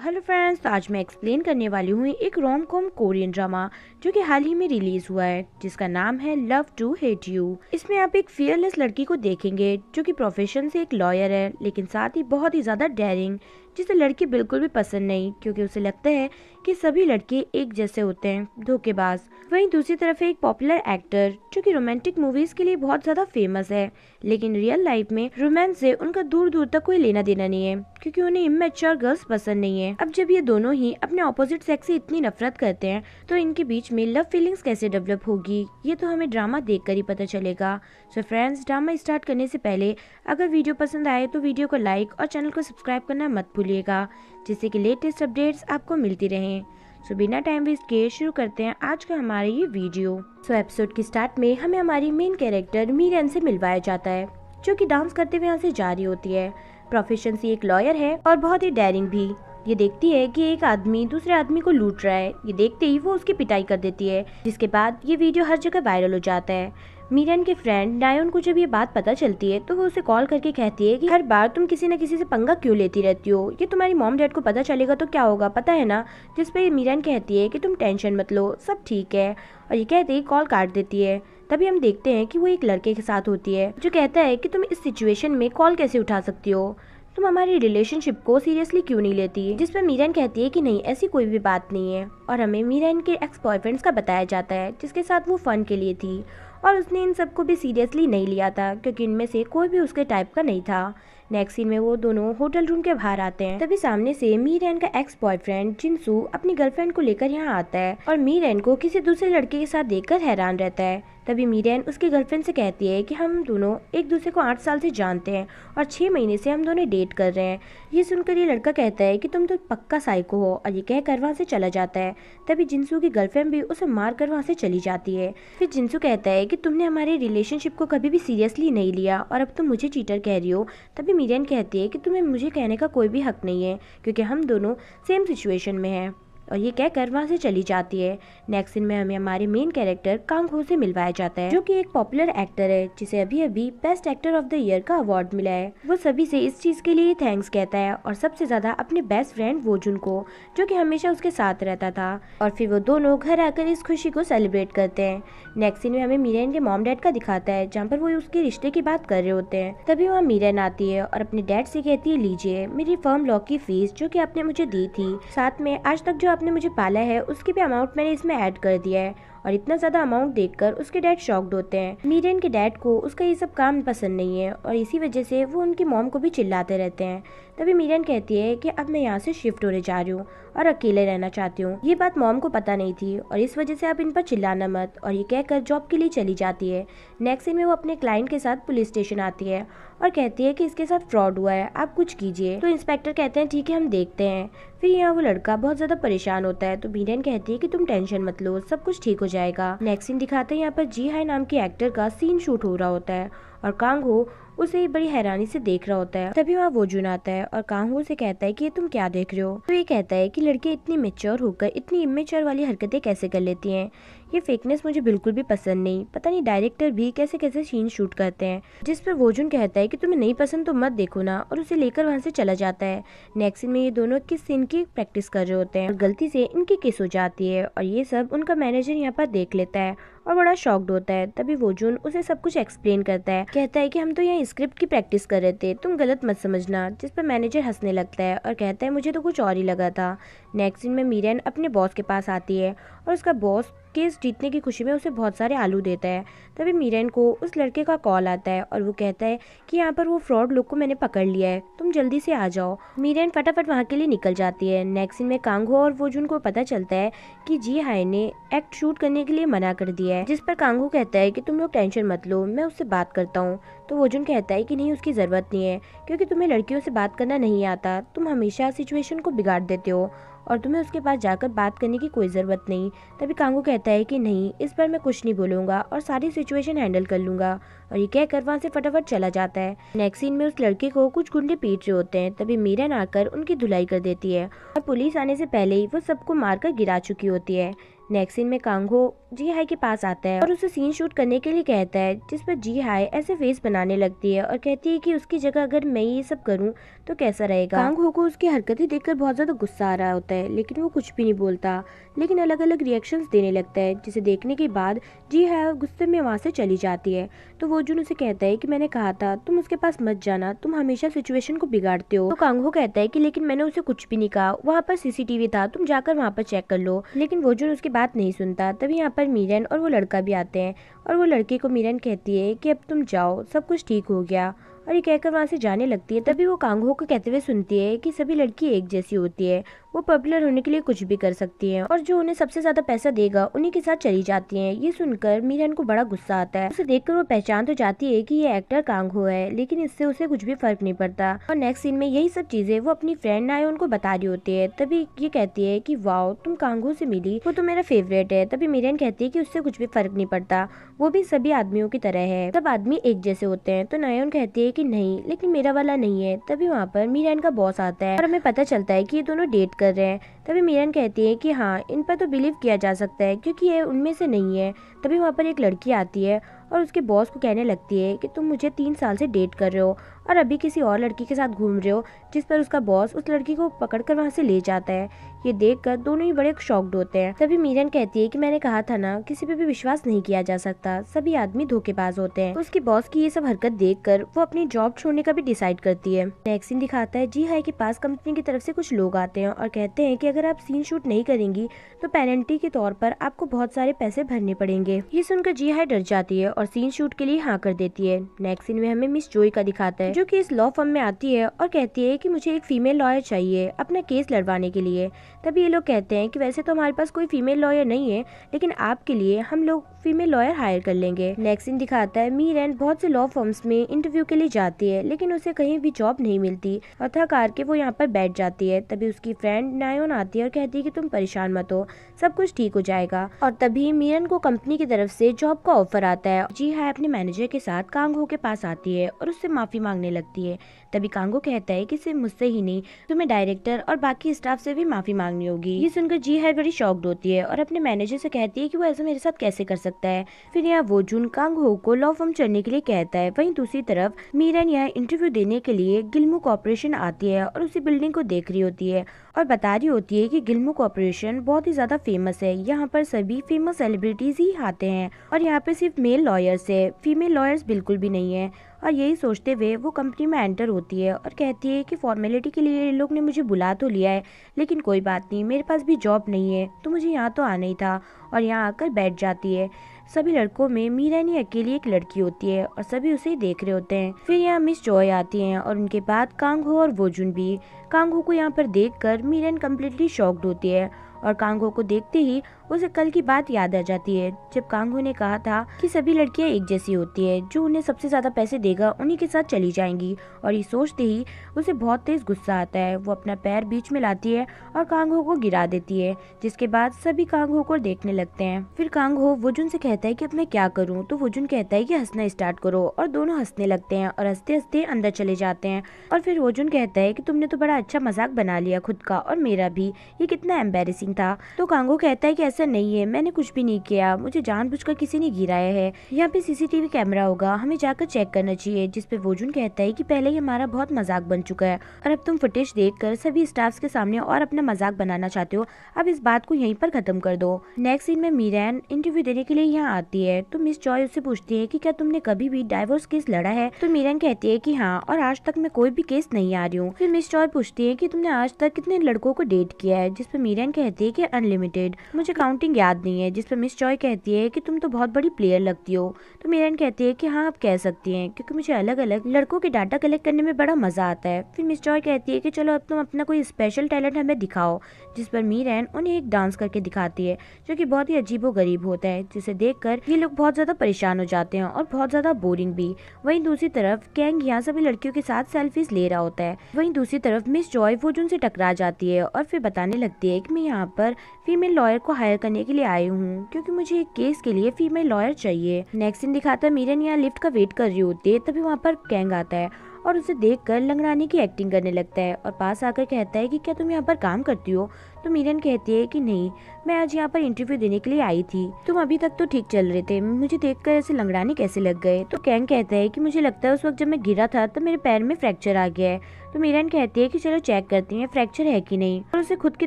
Hello friends, तो आज मैं एक्सप्लेन करने वाली हूँ एक रोम कॉम कोरियन ड्रामा जो कि हाल ही में रिलीज हुआ है, जिसका नाम है लव टू हेट यू। इसमें आप एक फियरलेस लड़की को देखेंगे जो कि प्रोफेशन से एक लॉयर है, लेकिन साथ ही बहुत ही ज्यादा डेयरिंग, जिसे लड़की बिल्कुल भी पसंद नहीं, क्योंकि उसे लगता है कि सभी लड़के एक जैसे होते हैं, धोखेबाज। वहीं दूसरी तरफ है एक पॉपुलर एक्टर जो कि रोमांटिक मूवीज के लिए बहुत ज्यादा फेमस है, लेकिन रियल लाइफ में रोमांस से उनका दूर दूर तक कोई लेना देना नहीं है, क्योंकि उन्हें इमेच्योर गर्ल्स पसंद नहीं है। अब जब ये दोनों ही अपने ऑपोजिट सेक्स से इतनी नफरत करते हैं, तो इनके बीच में लव फीलिंग्स कैसे डेवलप होगी, ये तो हमें ड्रामा देखकर ही पता चलेगा। सो फ्रेंड्स, ड्रामा स्टार्ट करने से पहले अगर वीडियो पसंद आए तो वीडियो को लाइक और चैनल को सब्सक्राइब करना मत भूलिएगा, जिससे कि लेटेस्ट अपडेट्स आपको मिलती रहें। सो बिना टाइम वेस्ट किए शुरू करते हैं आज का हमारा ये वीडियो। सो एपिसोड की स्टार्ट में हमें हमारी मेन कैरेक्टर मीरन से मिलवाया जाता है, जो कि डांस करते हुए यहाँ से जा रही होती है। प्रोफेशन से एक लॉयर है और बहुत ही डेयरिंग भी। ये देखती है कि एक आदमी दूसरे आदमी को लूट रहा है। ये देखते ही वो उसकी पिटाई कर देती है, जिसके बाद ये वीडियो हर जगह वायरल हो जाता है। मीरन के फ्रेंड डायोन को जब ये बात पता चलती है, तो वो उसे कॉल करके कहती है कि हर बार तुम किसी न किसी से पंगा क्यों लेती रहती हो, ये तुम्हारी मॉम डैड को पता चलेगा तो क्या होगा, पता है ना। जिस पे मीरन कहती है कि तुम टेंशन मत लो, सब ठीक है, और ये कहते ही कॉल काट देती है। तभी हम देखते हैं कि वो एक लड़के के साथ होती है, जो कहता है कि तुम इस सिचुएशन में कॉल कैसे उठा सकती हो, तुम हमारी रिलेशनशिप को सीरियसली क्यों नहीं लेती। जिस पर मीरन कहती है कि नहीं, ऐसी कोई भी बात नहीं है। और हमें मीरन के एक्स बॉयफ्रेंड्स का बताया जाता है, जिसके साथ वो फन के लिए थी, और उसने इन सबको भी सीरियसली नहीं लिया था, क्योंकि इनमें से कोई भी उसके टाइप का नहीं था। नेक्स्ट सीन में वो दोनों होटल रूम के बाहर आते हैं। तभी सामने से मीरन का एक्स बॉयफ्रेंड जिनसू अपनी गर्लफ्रेंड को लेकर यहाँ आता है, और मीरन को किसी दूसरे लड़के के साथ देखकर हैरान रहता है। तभी मीरन उसकी गर्लफ्रेंड से कहती है कि हम दोनों एक दूसरे को 8 साल से जानते हैं और 6 महीने से हम दोनों डेट कर रहे हैं। ये सुनकर ये लड़का कहता है कि तुम तो पक्का साइको हो, और ये कहकर वहाँ से चला जाता है। तभी जिनसू की गर्लफ्रेंड भी उसे मार कर वहाँ से चली जाती है। फिर जिनसू कहता है कि तुमने हमारे रिलेशनशिप को कभी भी सीरियसली नहीं लिया और अब तुम मुझे चीटर कह रही हो। तभी मीरन कहती है कि तुम्हें मुझे कहने का कोई भी हक नहीं है, क्योंकि हम दोनों सेम सिचुएशन में हैं, और ये कहकर वहाँ से चली जाती है। नेक्स्ट सीन में हमें हमारे मेन कैरेक्टर कांग हो से मिलवाया जाता है, जो कि एक पॉपुलर एक्टर है, जिसे अभी अभी best actor of the year का अवार्ड मिला है। वो सभी से इस चीज के लिए थैंक्स कहता है, और सबसे ज्यादा अपने बेस्ट फ्रेंड वोजुन को, जो कि हमेशा उसके साथ रहता था। और फिर वो दोनों घर आकर इस खुशी को सेलिब्रेट करते हैं। नेक्स्ट सीन में हमें मीरन के मॉम डैड का दिखाता है, जहाँ पर वो उसके रिश्ते की बात कर रहे होते हैं। तभी वहाँ मीरन आती है और अपने डैड से कहती है, लीजिए मेरी फर्म लॉ की फीस जो कि आपने मुझे दी थी, साथ में आज तक जो आपने मुझे पाला है उसकी भी अमाउंट मैंने इसमें ऐड कर दिया है। और इतना ज्यादा अमाउंट देखकर उसके डैड शॉक्ड होते हैं। मीरन के डैड को उसका ये सब काम पसंद नहीं है, और इसी वजह से वो उनकी मॉम को भी चिल्लाते रहते हैं। तभी मीरन कहती है कि अब मैं यहाँ से शिफ्ट होने जा रही हूँ और अकेले रहना चाहती हूँ। ये बात मॉम को पता नहीं थी, और इस वजह से आप इन पर चिल्लाना मत, और ये कहकर जॉब के लिए चली जाती है। नेक्स्ट सीन में वो अपने क्लाइंट के साथ पुलिस स्टेशन आती है और कहती है कि इसके साथ फ्रॉड हुआ है, आप कुछ कीजिए। तो इंस्पेक्टर कहते हैं ठीक है, हम देखते हैं। फिर यहाँ वो लड़का बहुत ज्यादा परेशान होता है, तो मीरन कहती है कि तुम टेंशन मत लो, सब कुछ ठीक हो जाएगा। नेक्स्ट सीन दिखाते हैं यहाँ पर जी हाई नाम के एक्टर का सीन शूट हो रहा होता है, और कांग हो उसे बड़ी हैरानी से देख रहा होता है। तभी वहाँ वोजुन आता है और कांग हो से कहता है कि ये तुम क्या देख रहे हो। तो ये कहता है कि लड़के इतनी मेच्योर होकर इतनी इमेच्योर वाली हरकतें कैसे कर लेती हैं, ये फेकनेस मुझे बिल्कुल भी पसंद नहीं, पता नहीं डायरेक्टर भी कैसे कैसे सीन शूट करते हैं। जिस पर वोजुन कहता है कि तुम्हें नहीं पसंद तो मत देखो ना, और उसे लेकर वहाँ से चला जाता है। नेक्स्ट सीन में ये दोनों किस सीन की प्रैक्टिस कर रहे होते हैं, और गलती से इनकी किस हो जाती है, और ये सब उनका मैनेजर यहाँ पर देख लेता है और बड़ा शॉक्ड होता है। तभी वोजुन उसे सब कुछ एक्सप्लेन करता है, कहता है कि हम तो यहाँ स्क्रिप्ट की प्रैक्टिस कर रहे थे, तुम गलत मत समझना। जिस पर मैनेजर हंसने लगता है और कहता है मुझे तो कुछ और ही लगा था। नेक्स्ट सीन में मीरन अपने बॉस के पास आती है, और उसका बॉस केस जीतने की खुशी में उसे बहुत सारे आलू देता है। तभी मीरन को उस लड़के का कॉल आता है, और वो कहता है कि यहाँ पर वो फ्रॉड लोग को मैंने पकड़ लिया है, तुम जल्दी से आ जाओ। मीरन फटाफट वहाँ के लिए निकल जाती है। नेक्स्ट सीन में कांगहो और वोजुन को पता चलता है कि जी हाई ने एक्ट शूट करने के लिए मना कर दिया है। जिस पर कांगहो कहता है कि तुम लोग टेंशन मत लो, मैं उससे बात करता हूँ। तो वोजुन कहता है कि नहीं, उसकी जरूरत नहीं है, क्योंकि तुम्हें लड़कियों से बात करना नहीं आता, तुम हमेशा सिचुएशन को बिगाड़ देते हो, और तुम्हें उसके पास जाकर बात करने की कोई ज़रूरत नहीं। तभी कांगो कहता है कि नहीं, इस बार मैं कुछ नहीं बोलूँगा और सारी सिचुएशन हैंडल कर लूँगा, और ये कहकर वहाँ से फटाफट चला जाता है। नेक्स्ट सीन में उस लड़के को कुछ गुंडे पीट रहे होते हैं। तभी मीरन आकर उनकी धुलाई कर देती है, और पुलिस आने से पहले ही वो सबको मारकर गिरा चुकी होती है। नेक्स्ट सीन में कांग हो जी हाई के पास आता है और उसे सीन शूट करने के लिए कहता है, जिस पर जी हाई ऐसे फेस बनाने लगती है और कहती है कि उसकी जगह अगर मैं ये सब करूं तो कैसा रहेगा। कांग हो को उसकी हरकतें देखकर बहुत ज्यादा गुस्सा आ रहा होता है, लेकिन वो कुछ भी नहीं बोलता, लेकिन अलग अलग रिएक्शंस देने लगता है, जिसे देखने के बाद जी हाई गुस्से में वहाँ से चली जाती है। तो वो जुन उसे कहता है कि मैंने कहा था तुम उसके पास मत जाना, तुम हमेशा सिचुएशन को बिगाड़ते हो। तो कांग हो कहता है कि लेकिन मैंने उसे कुछ भी नहीं कहा, वहाँ पर सीसीटीवी था, तुम जाकर वहाँ पर चेक कर लो। लेकिन वो जुन उसकी बात नहीं सुनता। तभी यहाँ पर मीरन और वो लड़का भी आते हैं और वो लड़के को मीरन कहती है कि अब तुम जाओ, सब कुछ ठीक हो गया, और ये कहकर वहाँ से जाने लगती है। तभी वो कांग हो को कहते हुए सुनती है कि सभी लड़की एक जैसी होती है, वो पॉपुलर होने के लिए कुछ भी कर सकती हैं और जो उन्हें सबसे ज्यादा पैसा देगा उन्हीं के साथ चली जाती हैं। ये सुनकर मीरन को बड़ा गुस्सा आता है। उसे देखकर वो पहचान तो जाती है कि ये एक्टर कांग हो है, लेकिन इससे उसे कुछ भी फर्क नहीं पड़ता। और नेक्स्ट सीन में यही सब चीजें वो अपनी फ्रेंड नायोन को बता रही होती है। तभी ये कहती है कि वाओ तुम कांग हो से मिली, वो तो मेरा फेवरेट है। तभी मीरन कहती है कि उससे कुछ भी फर्क नहीं पड़ता, वो भी सभी आदमियों की तरह है, सब आदमी एक जैसे होते हैं। तो नायोन कहती है कि नहीं, लेकिन मेरा वाला नहीं है। तभी वहाँ पर मीरन का बॉस आता है और हमें पता चलता है कि ये दोनों डेट कर रहे हैं। तभी मीरन कहती है कि हाँ, इन पर तो बिलीव किया जा सकता है क्योंकि ये उनमें से नहीं है। तभी वहाँ पर एक लड़की आती है और उसके बॉस को कहने लगती है कि तुम मुझे 3 साल से डेट कर रहे हो और अभी किसी और लड़की के साथ घूम रहे हो, जिस पर उसका बॉस उस लड़की को पकड़कर वहाँ से ले जाता है। ये देखकर दोनों ही बड़े शॉक्ड होते हैं। तभी मीरन कहती है कि मैंने कहा था ना, किसी पे भी विश्वास नहीं किया जा सकता, सभी आदमी धोखेबाज होते हैं। तो उसकी बॉस की ये सब हरकत देखकर वो अपनी जॉब छोड़ने का भी डिसाइड करती है। नेक्स्ट सीन दिखाता है जी हाई के पास कंपनी की तरफ से कुछ लोग आते हैं और कहते हैं कि अगर आप सीन शूट नहीं करेंगी तो पेनल्टी के तौर पर आपको बहुत सारे पैसे भरने पड़ेंगे। ये सुनकर जी हाई डर जाती है और सीन शूट के लिए हाँ कर देती है। नेक्स्ट सीन में हमें मिस जोई का दिखाता है, जो कि इस लॉ फर्म में आती है और कहती है कि मुझे एक फीमेल लॉयर चाहिए अपना केस लड़वाने के लिए। तभी ये लोग कहते हैं कि वैसे तो हमारे पास कोई फीमेल लॉयर नहीं है, लेकिन आपके लिए हम लोग फीमेल लॉयर हायर कर लेंगे। नेक्स्ट सीन दिखाता है मीरन बहुत से लॉ फर्म्स में इंटरव्यू के लिए जाती है, लेकिन उसे कहीं भी जॉब नहीं मिलती और थक हार के वो यहाँ पर बैठ जाती है। तभी उसकी फ्रेंड नायोन आती है और कहती है कि तुम परेशान मत हो, सब कुछ ठीक हो जाएगा। और तभी मीरन को कंपनी की तरफ से जॉब का ऑफर आता है। जी हाई अपने मैनेजर के साथ कांग हो के पास आती है और उससे माफी मांगने लगती है। तभी कांगो कहता है कि सिर्फ मुझसे ही नहीं, तुम्हें डायरेक्टर और बाकी स्टाफ से भी माफी मांगनी होगी। ये सुनकर जी हाई बड़ी शॉक्ड होती है और अपने मैनेजर से कहती है कि वो ऐसा मेरे साथ कैसे कर सकता है। फिर यहाँ वो जुन कांग हो को लॉ फर्म चढ़ने के लिए कहता है। वहीं दूसरी तरफ मीरन यहाँ इंटरव्यू देने के लिए गिल्मो कॉर्पोरेशन आती है और उसी बिल्डिंग को देख रही होती है और बता रही होती है कि गिल्मो कॉर्पोरेशन बहुत ही ज्यादा फेमस है, यहाँ पर सभी फेमस सेलिब्रिटीज ही आते हैं और यहाँ पे सिर्फ मेल लॉयर्स है, फीमेल लॉयर्स बिल्कुल भी नहीं है। और यही सोचते हुए वो कंपनी में एंटर होती है और कहती है कि फॉर्मेलिटी के लिए ये लोग ने मुझे बुला तो लिया है, लेकिन कोई बात नहीं, मेरे पास भी जॉब नहीं है तो मुझे यहाँ तो आना ही था। और यहाँ आकर बैठ जाती है। सभी लड़कों में मीरन ही अकेली एक लड़की होती है और सभी उसे ही देख रहे होते हैं। फिर यहाँ मिस जॉय आती हैं और उनके बाद कांग हो और वो जुन भी। कांग हो को यहाँ पर देखकर मीरन कम्प्लीटली शॉक्ड होती है और कांग हो को देखते ही उसे कल की बात याद आ जाती है, जब कांग हो ने कहा था कि सभी लड़कियां एक जैसी होती है, जो उन्हें सबसे ज्यादा पैसे देगा उन्हीं के साथ चली जाएंगी। और ये सोचते ही उसे बहुत तेज गुस्सा आता है। वो अपना पैर बीच में लाती है और कांग हो को गिरा देती है, जिसके बाद सभी कांग हो को देखने लगते हैं। फिर कांग हो वोजुन से कहता है कि अब मैं क्या करूँ, तो वोजुन कहता है कि हंसना स्टार्ट करो और दोनों हंसने लगते हैं और हंसते हंसते अंदर चले जाते हैं। और फिर वोजुन कहता है कि तुमने तो बड़ा अच्छा मजाक बना लिया खुद का और मेरा भी, ये कितना एम्बेरसिंग था। तो कांग हो कहता है कि ऐसा नहीं है, मैंने कुछ भी नहीं किया, मुझे जानबूझकर किसी ने गिराया है, यहाँ पे सीसीटीवी कैमरा होगा, हमें जाकर चेक करना चाहिए। जिस पे वोजुन कहता है कि पहले ही हमारा बहुत मजाक बन चुका है और अब तुम फुटेज देखकर सभी स्टाफ्स के सामने और अपना मजाक बनाना चाहते हो, अब इस बात को यहीं पर खत्म कर दो। नेक्स्ट सीन में मीरन इंटरव्यू देने के लिए यहाँ आती है तो मिस जॉय उससे पूछती है कि क्या तुमने कभी भी डाइवोर्स केस लड़ा है। तो मीरन कहती है कि हाँ, और आज तक मैं कोई भी केस नहीं आ रही हूँ। फिर मिस जॉय पूछती है कि तुमने आज तक कितने लड़कों को डेट किया है, जिस पे मीरन कहती है कि अनलिमिटेड, मुझे काउंटिंग याद नहीं है। जिस पे मिस जॉय कहती है कि तुम तो बहुत बड़ी प्लेयर लगती हो। तो मीरन कहती है कि हाँ, आप कह सकती हैं, क्योंकि मुझे अलग अलग लड़कों के डाटा कलेक्ट करने में बड़ा मजा आता है। फिर मिस जॉय कहती है कि चलो अब तुम अपना कोई स्पेशल टैलेंट हमें दिखाओ। जिस पर मीरन उन्हें एक डांस करके दिखाती है, जो कि बहुत ही अजीबो गरीब होता है, जिसे देखकर ये लोग बहुत ज्यादा परेशान हो जाते हैं और बहुत ज्यादा बोरिंग भी। वहीं दूसरी तरफ कैंग यहाँ सभी लड़कियों के साथ सेल्फीज ले रहा होता है। वहीं दूसरी तरफ मिस जॉय वोजुन से टकरा जाती है और फिर बताने लगती है कि मैं यहाँ पर फीमेल लॉयर को हायर करने के लिए आई हूँ, क्योंकि मुझे एक केस के लिए फीमेल लॉयर चाहिए। नेक्स्ट सीन दिखाता है मीरन यहाँ लिफ्ट का वेट कर रही होती है। तभी वहाँ पर कैंग आता है और उसे देखकर लंगड़ाने की एक्टिंग करने लगता है और पास आकर कहता है कि क्या तुम यहाँ पर काम करती हो। तो मीरन कहती है कि नहीं, मैं आज यहाँ पर इंटरव्यू देने के लिए आई थी। तुम अभी तक तो ठीक चल रहे थे, मुझे देखकर ऐसे लंगड़ाने कैसे लग गए। तो कैंग कहता है कि मुझे लगता है उस वक्त जब मैं गिरा था तब मेरे पैर में फ्रैक्चर आ गया है। तो मीरन कहती है कि चलो चेक करती हैं फ्रैक्चर है कि नहीं, और उसे खुद की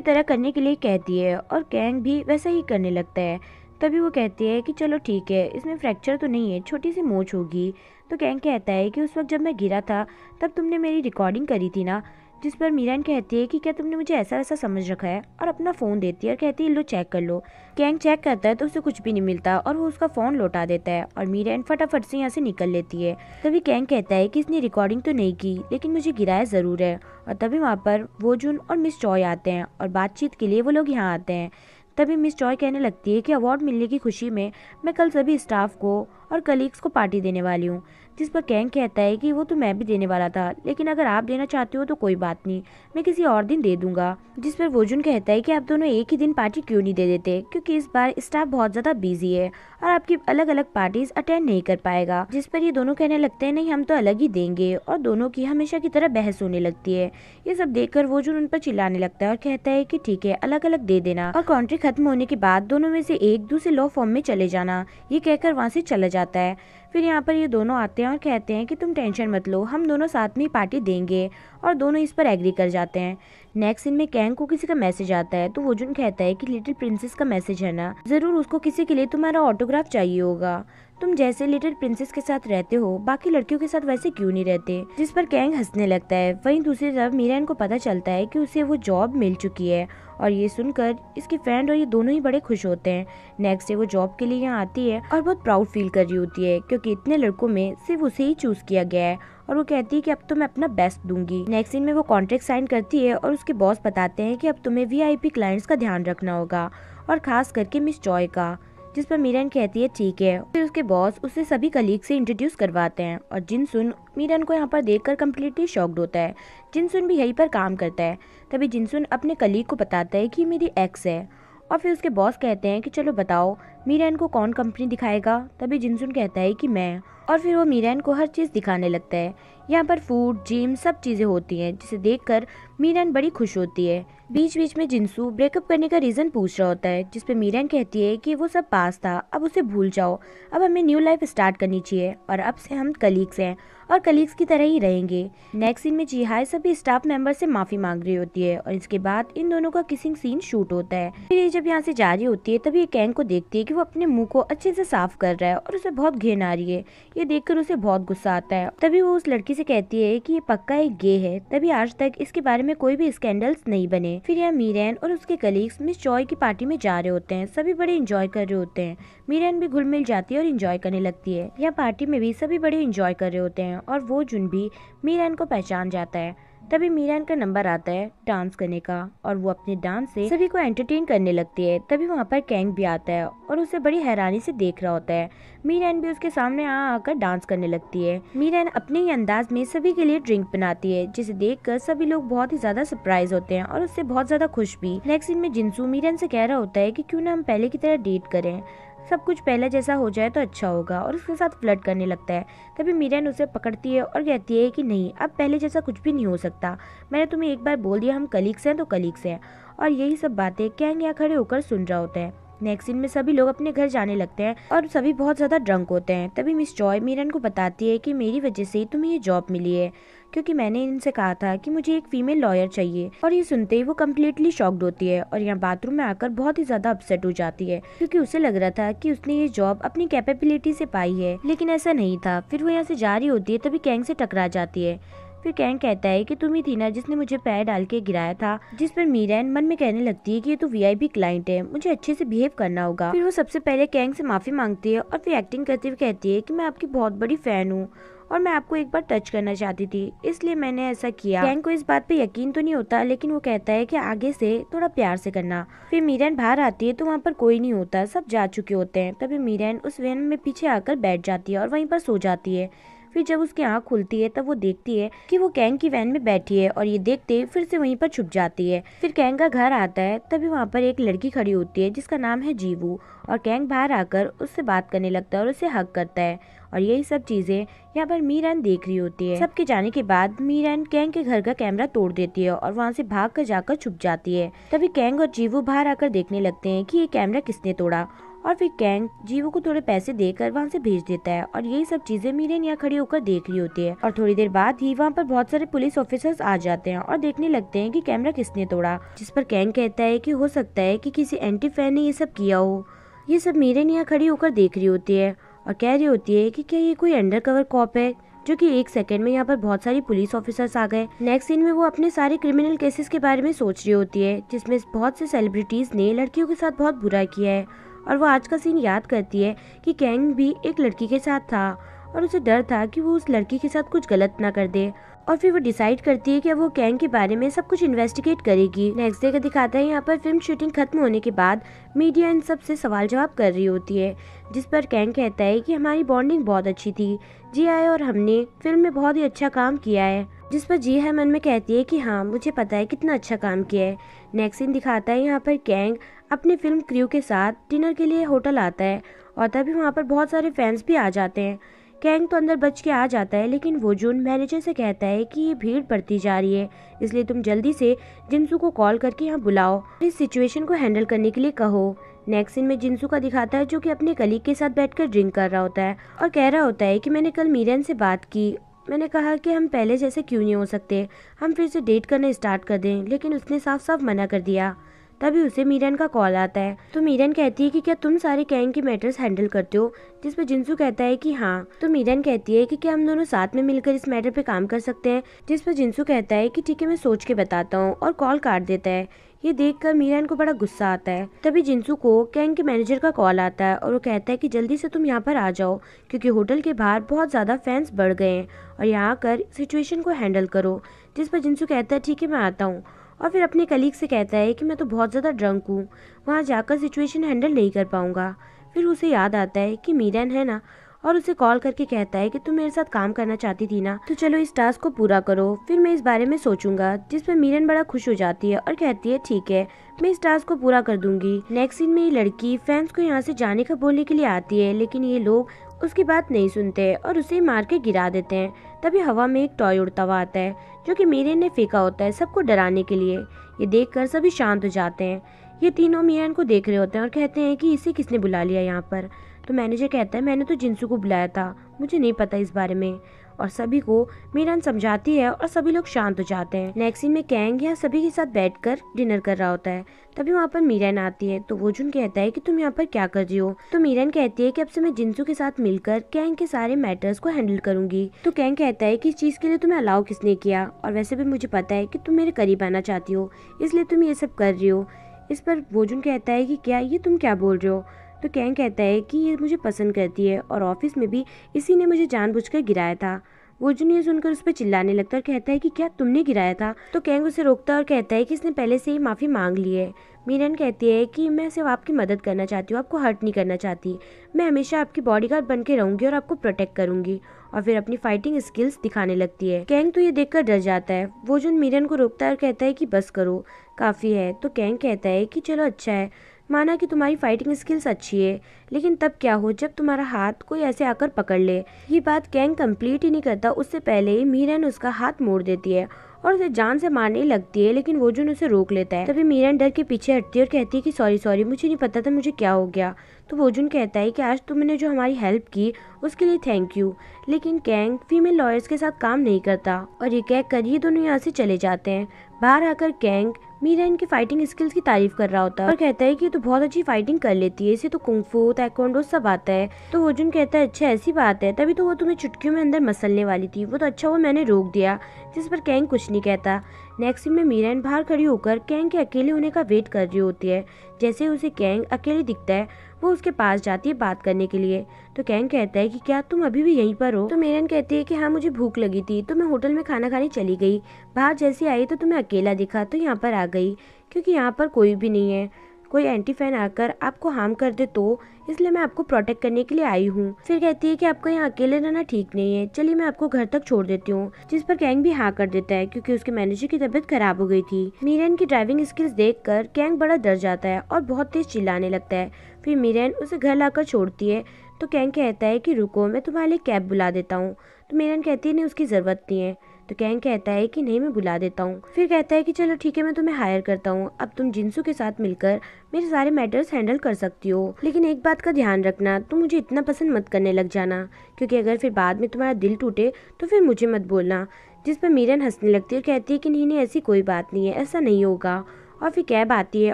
तरह करने के लिए कहती है और कैंग भी वैसा ही करने लगता है। तभी वो कहती है कि चलो ठीक है, इसमें फ्रैक्चर तो नहीं है, छोटी सी मोच होगी। तो कैंग कहता है कि उस वक्त जब मैं गिरा था तब तुमने मेरी रिकॉर्डिंग करी थी ना। जिस पर मीरन कहती है कि क्या तुमने मुझे ऐसा वैसा समझ रखा है, और अपना फ़ोन देती है और कहती है लो चेक कर लो। कैंग चेक करता है तो उसे कुछ भी नहीं मिलता और वो उसका फ़ोन लौटा देता है और मीरन फटाफट से यहाँ से निकल लेती है। तभी कैंग कहता है कि इसने रिकॉर्डिंग तो नहीं की लेकिन मुझे गिराया ज़रूर है। और तभी वहाँ पर वोजुन और मिस चॉय आते हैं और बातचीत के लिए वो लोग यहाँ आते हैं। तभी मिस चॉय कहने लगती है कि अवार्ड मिलने की खुशी में मैं कल सभी स्टाफ को और कलीग्स को पार्टी देने वाली हूँ। जिस पर कैंग कहता है कि वो तो मैं भी देने वाला था, लेकिन अगर आप देना चाहते हो तो कोई बात नहीं, मैं किसी और दिन दे दूंगा। जिस पर वोजुन कहता है कि आप दोनों एक ही दिन पार्टी क्यों नहीं दे देते, क्योंकि इस बार स्टाफ बहुत ज्यादा बिजी है और आपकी अलग अलग पार्टीज अटेंड नहीं कर पाएगा। जिस पर ये दोनों कहने लगते हैं नहीं, हम तो अलग ही देंगे, और दोनों की हमेशा की तरह बहस होने लगती है। ये सब देखकर वोजुन उन पर चिल्लाने लगता है और कहता है कि ठीक है, अलग अलग दे देना, और कॉन्ट्रैक्ट खत्म होने के बाद दोनों में से एक दूसरे लॉ फॉर्म में चले जाना। ये कहकर वहाँ से चला जाता है। फिर यहाँ पर ये दोनों आते हैं और कहते हैं कि तुम टेंशन मत लो, हम दोनों साथ में ही पार्टी देंगे, और दोनों इस पर एग्री कर जाते हैं। नेक्स्ट सीन में कैंग को किसी का मैसेज आता है तो वोजुन कहता है कि लिटिल प्रिंसेस का मैसेज है ना, जरूर उसको किसी के लिए तुम्हारा ऑटोग्राफ चाहिए होगा। तुम जैसे लिटिल प्रिंसेस के साथ रहते हो बाकी लड़कियों के साथ वैसे क्यों नहीं रहते। जिस पर कैंग हंसने लगता है। वहीं दूसरी तरफ मीरन को पता चलता है कि उसे वो जॉब मिल चुकी है, और ये सुनकर इसकी फ्रेंड और ये दोनों ही बड़े खुश होते हैं। नेक्स्ट डे वो जॉब के लिए यहाँ आती है और बहुत प्राउड फील कर रही होती है, क्योंकि इतने लड़कों में सिर्फ उसे ही चूज किया गया है, और वो कहती है कि अब तो मैं अपना बेस्ट दूंगी। नेक्स्ट दिन में वो कॉन्ट्रैक्ट साइन करती है और उसके बॉस बताते हैं कि अब तुम्हें वीआईपी क्लाइंट्स का ध्यान रखना होगा, और खास करके मिस जॉय का। जिस पर मीरन कहती है ठीक है। फिर उसके बॉस उसे सभी कलीग से इंट्रोड्यूस करवाते हैं, और जिनसुन मीरन को यहाँ पर देखकर कम्प्लीटली शॉक्ड होता है। जिनसुन भी यहीं पर काम करता है। तभी जिनसुन अपने कलीग को बताता है कि मेरी एक्स है, और फिर उसके बॉस कहते हैं कि चलो बताओ मीरन को कौन कंपनी दिखाएगा। तभी जिनसुन कहता है कि मैं, और फिर वो मीरन को हर चीज़ दिखाने लगता है। यहाँ पर फूड, जिम, सब चीज़ें होती हैं, जिसे देखकर मीरन बड़ी खुश होती है। बीच बीच में जिनसू ब्रेकअप करने का रीज़न पूछ रहा होता है, जिस पे मीरन कहती है कि वो सब पास था, अब उसे भूल जाओ, अब हमें न्यू लाइफ स्टार्ट करनी चाहिए, और अब से हम कलीग्स हैं और कलीग्स की तरह ही रहेंगे। नेक्स्ट सीन में जीहाई सभी स्टाफ मेंबर से माफ़ी मांग रही होती है, और इसके बाद इन दोनों का किसिंग सीन शूट होता है। फिर ये जब यहाँ से जा रही होती है तभी ये कैंग को देखती है कि वो अपने मुंह को अच्छे से साफ कर रहा है, और उसे बहुत घिन आ रही है। ये देखकर उसे बहुत गुस्सा आता है। तभी वो उस लड़की से कहती है कि ये पक्का एक गे है, तभी आज तक इसके बारे में कोई भी स्कैंडल्स नहीं बने। फिर यहाँ मीरन और उसके कलीग्स मिस जॉय की पार्टी में जा रहे होते हैं। सभी बड़े एंजॉय कर रहे होते हैं। मीरन भी घुल मिल जाती है और एंजॉय करने लगती है। यहाँ पार्टी में भी सभी बड़े एंजॉय कर रहे होते हैं, और वो जुन भी मीरन को पहचान जाता है। तभी मीरन का नंबर आता है डांस करने का, और वो अपने डांस से सभी को एंटरटेन करने लगती है। तभी वहाँ पर कैंग भी आता है और उसे बड़ी हैरानी से देख रहा होता है। मीरन भी उसके सामने आकर डांस करने लगती है। मीरन अपने ही अंदाज में सभी के लिए ड्रिंक बनाती है, जिसे देखकर सभी लोग बहुत ही ज्यादा सरप्राइज होते हैं और उससे बहुत ज्यादा खुश भी। नेक्स्ट सीन में जिनसू मीरन से कह रहा होता है कि क्यों ना हम पहले की तरह डेट करें, सब कुछ पहले जैसा हो जाए तो अच्छा होगा, और उसके साथ फ्लर्ट करने लगता है। तभी मीरन उसे पकड़ती है और कहती है कि नहीं, अब पहले जैसा कुछ भी नहीं हो सकता, मैंने तुम्हें एक बार बोल दिया हम कलीग्स हैं तो कलीग्स हैं। और यही सब बातें कैंग यहाँ खड़े होकर सुन रहा होता है। नेक्स्ट सीन में सभी लोग अपने घर जाने लगते हैं और सभी बहुत ज्यादा ड्रंक होते हैं। तभी मिस जॉय मीरन को बताती है कि मेरी वजह से तुम्हें ये जॉब मिली है, क्योंकि मैंने इनसे कहा था कि मुझे एक फीमेल लॉयर चाहिए। और ये सुनते ही वो कम्प्लीटली शॉक्ड होती है और यहाँ बाथरूम में आकर बहुत ही ज्यादा अपसेट हो जाती है, क्योंकि उसे लग रहा था कि उसने ये जॉब अपनी कैपेबिलिटी से पाई है, लेकिन ऐसा नहीं था। फिर वो यहाँ से जा रही होती है तभी कैंग से टकरा जाती है। फिर कैंग कहता है कि तुम ही थी ना जिसने मुझे पैर डाल के गिराया था। जिस पर मीरन मन में कहने लगती है कि ये तो वीआईपी क्लाइंट है, मुझे अच्छे से बिहेव करना होगा। फिर वो सबसे पहले कैंग से माफी मांगती है और फिर एक्टिंग करते हुए कहती है कि मैं आपकी बहुत बड़ी फैन हूँ और मैं आपको एक बार टच करना चाहती थी, इसलिए मैंने ऐसा किया। कैंग को इस बात पे यकीन तो नहीं होता, लेकिन वो कहता है कि आगे से थोड़ा प्यार से करना। फिर मीरन बाहर आती है तो वहाँ पर कोई नहीं होता, सब जा चुके होते हैं। तभी मीरन उस वैन में पीछे आकर बैठ जाती है और वहीं पर सो जाती है। फिर जब उसकी आँख खुलती है तब वो देखती है कि वो कैंग की वैन में बैठी है और ये देखते फिर से वहीं पर छुप जाती है। फिर कैंग का घर आता है, तभी वहाँ पर एक लड़की खड़ी होती है जिसका नाम है जीवू, और कैंग बाहर आकर उससे बात करने लगता है और उसे हक करता है। और यही सब चीजें यहाँ पर मीरान देख रही होती है। सबके जाने के बाद मीरान कैंग के घर का कैमरा तोड़ देती है और वहाँ से भाग कर जाकर छुप जाती है। तभी कैंग और जीवू बाहर आकर देखने लगते हैं कि ये कैमरा किसने तोड़ा, और फिर कैंग जीवू को थोड़े पैसे देकर वहाँ से भेज देता है। और यही सब चीजें मीरान यहाँ खड़ी होकर देख रही होती है। और थोड़ी देर बाद ही वहाँ पर बहुत सारे पुलिस ऑफिसर्स आ जाते हैं और देखने लगते हैं कि कैमरा किसने तोड़ा, जिस पर कैंग कहता है कि हो सकता है कि किसी एंटी फैन ने ये सब किया हो। ये सब मीरान यहाँ खड़ी होकर देख रही होती है और कह रही होती है कि क्या ये कोई अंडरकवर कॉप है, जो कि एक सेकंड में यहाँ पर बहुत सारी पुलिस ऑफिसर्स आ गए। नेक्स्ट सीन में वो अपने सारे क्रिमिनल केसेस के बारे में सोच रही होती है, जिसमें बहुत से सेलिब्रिटीज ने लड़कियों के साथ बहुत बुरा किया है। और वो आज का सीन याद करती है कि कैंग भी एक लड़की के साथ था और उसे डर था कि वो उस लड़की के साथ कुछ गलत ना कर दे। और फिर वो डिसाइड करती है कि वो कैंग के बारे में सब कुछ इन्वेस्टिगेट करेगी। नेक्स्ट डे का दिखाता है यहाँ पर फिल्म शूटिंग खत्म होने के बाद मीडिया इन सब से सवाल जवाब कर रही होती है, जिस पर कैंग कहता है कि हमारी बॉन्डिंग बहुत अच्छी थी, जी आए और हमने फिल्म में बहुत ही अच्छा काम किया है। जिस पर जी है मन में कहती है कि हाँ मुझे पता है कितना अच्छा काम किया है। नेक्स्ट सीन दिखाता है यहाँ पर कैंग अपने फिल्म क्रू के साथ डिनर के लिए होटल आता है और तभी वहाँ पर बहुत सारे फैंस भी आ जाते हैं। कैंग तो अंदर बच के आ जाता है, लेकिन वो जून मैनेजर से कहता है कि ये भीड़ बढ़ती जा रही है, इसलिए तुम जल्दी से जिनसू को कॉल करके यहाँ बुलाओ, इस सिचुएशन को हैंडल करने के लिए कहो। नेक्स्ट सीन में जिनसू का दिखाता है जो कि अपने कलीग के साथ बैठकर ड्रिंक कर रहा होता है और कह रहा होता है कि मैंने कल मीरन से बात की, मैंने कहा कि हम पहले जैसे क्यों नहीं हो सकते, हम फिर से डेट करना स्टार्ट कर दें, लेकिन उसने साफ साफ मना कर दिया। तभी उसे मीरन का कॉल आता है तो मीरन कहती है कि क्या तुम सारे कैंग के मैटर्स हैंडल करते हो, जिस पर जिनसू कहता है कि हाँ। तो मीरन कहती है कि क्या हम दोनों साथ में मिलकर इस मैटर पे काम कर सकते हैं, जिस पर जिनसू कहता है कि ठीक है मैं सोच के बताता हूँ, और कॉल काट देता है। ये देखकर मीरन को बड़ा गुस्सा आता है। तभी जिनसू को कैंग के मैनेजर का कॉल आता है और वो कहता है कि जल्दी से तुम यहाँ पर आ जाओ, क्योंकि होटल के बाहर बहुत ज्यादा फैंस बढ़ गए हैं और यहाँ आकर सिचुएशन को हैंडल करो। जिस पर जिनसू कहता है ठीक है मैं आता हूँ, और फिर अपने कलीग से कहता है कि मैं तो बहुत ज़्यादा ड्रंक हूँ, वहाँ जाकर सिचुएशन हैंडल नहीं कर पाऊँगा। फिर उसे याद आता है कि मीरन है ना, और उसे कॉल करके कहता है कि तुम मेरे साथ काम करना चाहती थी ना, तो चलो इस टास्क को पूरा करो, फिर मैं इस बारे में सोचूंगा। जिस पर मीरन बड़ा खुश हो जाती है और कहती है ठीक है मैं इस टास्क को पूरा कर दूंगी। नेक्स्ट सीन में ये लड़की फैंस को यहाँ से जाने का बोलने के लिए आती है, लेकिन ये लोग उसकी बात नहीं सुनते और उसे मार के गिरा देते हैं। तभी हवा में एक टॉय उड़ता हुआ आता है जो कि मीरन ने फेंका होता है सबको डराने के लिए। ये देखकर सभी शांत हो जाते हैं। ये तीनों मीरन को देख रहे होते हैं और कहते हैं कि इसे किसने बुला लिया यहाँ पर। तो मैनेजर कहता है मैंने तो जिनसू को बुलाया था, मुझे नहीं पता इस बारे में। और सभी को मीरन समझाती है और सभी लोग शांत हो जाते हैं। नेक्स्ट सीन में कैंग यहाँ सभी के साथ बैठकर डिनर कर रहा होता है। तभी वहाँ पर मीरन आती है तो वोजुन कहता है कि तुम यहाँ पर क्या कर रही हो। तो मीरन कहती है कि अब से मैं जिनसू के साथ मिलकर कैंग के सारे मैटर्स को हैंडल करूंगी। तो कैंग कहता है कि इस चीज के लिए तुम्हें अलाउ किसने किया, और वैसे भी मुझे पता है कि तुम मेरे करीब आना चाहती हो, इसलिए तुम ये सब कर रही हो। इस पर वोजुन कहता है कि क्या ये तुम क्या बोल रहे हो। तो कैंग कहता है कि ये मुझे पसंद करती है और ऑफिस में भी इसी ने मुझे जानबूझकर गिराया था। वोजुन ये सुनकर उस पर चिल्लाने लगता है और कहता है कि क्या तुमने गिराया था। तो कैंग उसे रोकता है और कहता है कि इसने पहले से ही माफी मांग ली है। मीरन कहती है कि मैं सिर्फ आपकी मदद करना चाहती हूँ, आपको हर्ट नहीं करना चाहती। मैं हमेशा आपकी बॉडीगार्ड बन के रहूंगी और आपको प्रोटेक्ट करूंगी। और फिर अपनी फाइटिंग स्किल्स दिखाने लगती है। कैंग तो ये देखकर डर जाता है। वोजुन मीरन को रोकता है और कहता है कि बस करो, काफी है। तो कैंग कहता है कि चलो अच्छा है, माना कि तुम्हारी फाइटिंग स्किल्स अच्छी है, लेकिन तब क्या हो जब तुम्हारा हाथ कोई ऐसे आकर पकड़ ले। ये बात कैंग कंप्लीट ही नहीं करता उससे पहले ही मीरन उसका हाथ मोड़ देती है और उसे जान से मारने लगती है, लेकिन वोजुन उसे रोक लेता है। तभी मीरन डर के पीछे हटती है और कहती है कि सॉरी मुझे नहीं पता था मुझे क्या हो गया। तो वोजुन कहता है कि आज तुमने जो हमारी हेल्प की उसके लिए थैंक यू, लेकिन कैंग फीमेल लॉयर्स के साथ काम नहीं करता। और ये कहकर ये दोनों यहाँ से चले जाते हैं। बाहर आकर कैंग मीरन की फाइटिंग स्किल्स की तारीफ कर रहा होता है और कहता है कि तो बहुत अच्छी फाइटिंग कर लेती है, इसे तो कुंफू ताइक्वांडो सब आता है। तो वोजुन कहता है अच्छा ऐसी बात है, तभी तो वो तुम्हें चुटकियों में अंदर मसलने वाली थी, वो तो अच्छा हुआ मैंने रोक दिया। जिस पर कैंग कुछ नहीं कहता। नेक्स्ट सीन में मीरन बाहर खड़ी होकर कैंग के अकेले होने का वेट कर रही होती है। जैसे उसे कैंग अकेले दिखता है वो उसके पास जाती है बात करने के लिए। तो कैंग कहता है कि क्या तुम अभी भी यहीं पर हो। तो मीरन कहती है कि हाँ मुझे भूख लगी थी तो मैं होटल में खाना खाने चली गई, बाहर जैसी आई तो तुम्हें अकेला दिखा तो यहाँ पर आ गई, क्योंकि यहाँ पर कोई भी नहीं है, कोई एंटी फैन आकर आपको हार्म कर दे तो, इसलिए मैं आपको प्रोटेक्ट करने के लिए आई हूँ। फिर कहती है कि आपको यहाँ अकेले रहना ठीक नहीं है, चलिए मैं आपको घर तक छोड़ देती हूँ। जिस पर कैंग भी हाँ कर देता है क्योंकि उसके मैनेजर की तबीयत खराब हो गई थी। मीरेन की ड्राइविंग स्किल्स देखकर कैंग बड़ा डर जाता है और बहुत तेज चिल्लाने लगता है। फिर मीरेन उसे घर लाकर छोड़ती है तो कैंग कहता है कि रुको, मैं तुम्हारे लिए कैब बुला देता हूँ। तो मीरेन कहती है नहीं, उसकी जरूरत नहीं है। तो कैंग कहता है कि नहीं, मैं बुला देता हूँ। फिर कहता है कि चलो ठीक है, मैं तुम्हें हायर करता हूँ, अब तुम जिंसू के साथ मिलकर मेरे सारे मैटर्स हैंडल कर सकती हो। लेकिन एक बात का ध्यान रखना, तुम मुझे इतना पसंद मत करने लग जाना, क्योंकि अगर फिर बाद में तुम्हारा दिल टूटे तो फिर मुझे मत बोलना। जिस पर मीरेन हंसने लगती है और कहती है कि नहीं, ऐसी कोई बात नहीं है, ऐसा नहीं होगा। और फिर कैब आती है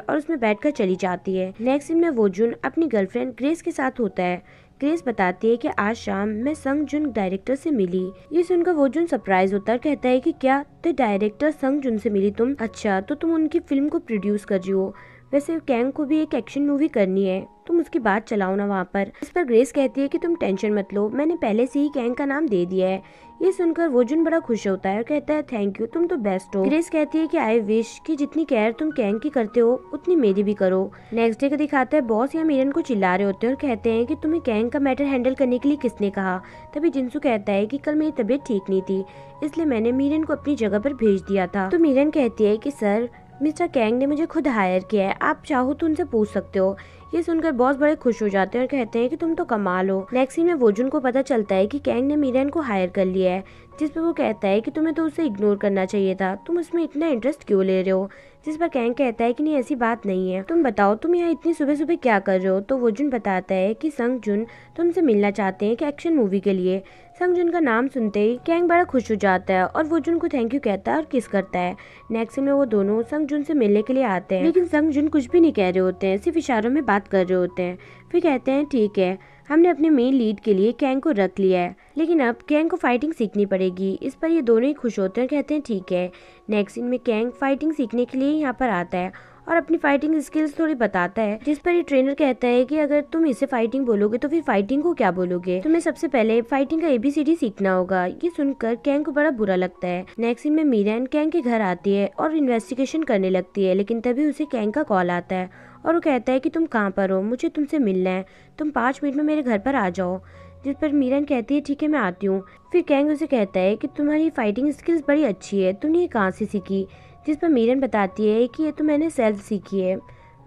और उसमें बैठकर चली जाती है। नेक्स्ट सीन में वोजुन अपनी गर्लफ्रेंड ग्रेस के साथ होता है। ग्रेस बताती है कि आज शाम मैं संग जुन डायरेक्टर से मिली। ये सुनकर वोजुन सरप्राइज होता है और कहता है कि क्या तो डायरेक्टर संग जुन से मिली तुम? अच्छा, तो तुम उनकी फिल्म को प्रोड्यूस कर रही हो। वैसे कैंग को भी एक एक्शन मूवी करनी है, तुम उसकी बात चलाओ ना वहाँ पर। इस पर ग्रेस कहती है कि तुम टेंशन मत लो, मैंने पहले से ही कैंग का नाम दे दिया है। ये सुनकर वोजुन बड़ा खुश होता है और कहता है थैंक यू, तुम तो बेस्ट हो। ग्रेस कहती है कि आई विश कि जितनी केयर तुम कैंग की करते हो उतनी मेरी भी करो। नेक्स्ट डे का दिखाता है बॉस या मीरन को चिल्ला रहे होते हैं और कहते हैं कि तुम्हें कैंग का मैटर हैंडल करने के लिए किसने कहा। तभी जिंसू कहता है कि कल मेरी तबीयत ठीक नहीं थी, इसलिए मैंने मीरन को अपनी जगह पर भेज दिया था। तो मीरन कहती है कि सर, मिस्टर कैंग ने मुझे खुद हायर किया है, आप चाहो तो उनसे पूछ सकते हो। ये सुनकर बॉस बड़े खुश हो जाते हैं और कहते हैं कि तुम तो कमाल हो। नेक्स्ट सीन में वोजुन को पता चलता है कि कैंग ने मीरन को हायर कर लिया है, जिस पर वो कहता है कि तुम्हें तो उसे इग्नोर करना चाहिए था, तुम उसमें इतना इंटरेस्ट क्यों ले रहे हो। जिस पर कैंग कहता है कि नहीं, ऐसी बात नहीं है, तुम बताओ तुम यहाँ इतनी सुबह सुबह क्या कर रहे हो। तो वोजुन बताता है कि संग जुन तुमसे मिलना चाहते हैं कि एक्शन मूवी के लिए। संग जुन का नाम सुनते ही कैंग बड़ा खुश हो जाता है और वोजुन को थैंक यू कहता है और किस करता है। नेक्स्ट सीन में वो दोनों संग जुन से मिलने के लिए आते हैं, लेकिन संग जुन कुछ भी नहीं कह रहे होते हैं, सिर्फ इशारों में बात कर रहे होते हैं। फिर कहते हैं ठीक है, हमने अपने मेन लीड के लिए कैंग को रख लिया है, लेकिन अब कैंग को फाइटिंग सीखनी पड़ेगी। इस पर ये दोनों ही खुश होते हैं और कहते हैं ठीक है। नेक्स्ट सीन में कैंग फाइटिंग सीखने के लिए यहाँ पर आता है और अपनी फाइटिंग स्किल्स थोड़ी बताता है, जिस पर ये ट्रेनर कहता है कि अगर तुम इसे फाइटिंग बोलोगे तो फिर फाइटिंग को क्या बोलोगे, तुम्हें सबसे पहले फाइटिंग का ABCD सीखना होगा। ये सुनकर कैंग को बड़ा बुरा लगता है। नेक्स्ट सीन में मीरन कैंग के घर आती है और इन्वेस्टिगेशन करने लगती है, लेकिन तभी उसे कैंग का कॉल आता है और वो कहता है कि तुम कहाँ पर हो, मुझे तुमसे मिलना है, तुम 5 मिनट में मेरे घर पर आ जाओ। जिस पर मीरन कहती है ठीक है, मैं आती हूँ। फिर कैंग उसे कहता है कि तुम्हारी फाइटिंग स्किल्स बड़ी अच्छी है, तुमने ये कहाँ से सीखी। जिस पर मीरन बताती है कि ये तो मैंने सेल्फ सीखी है,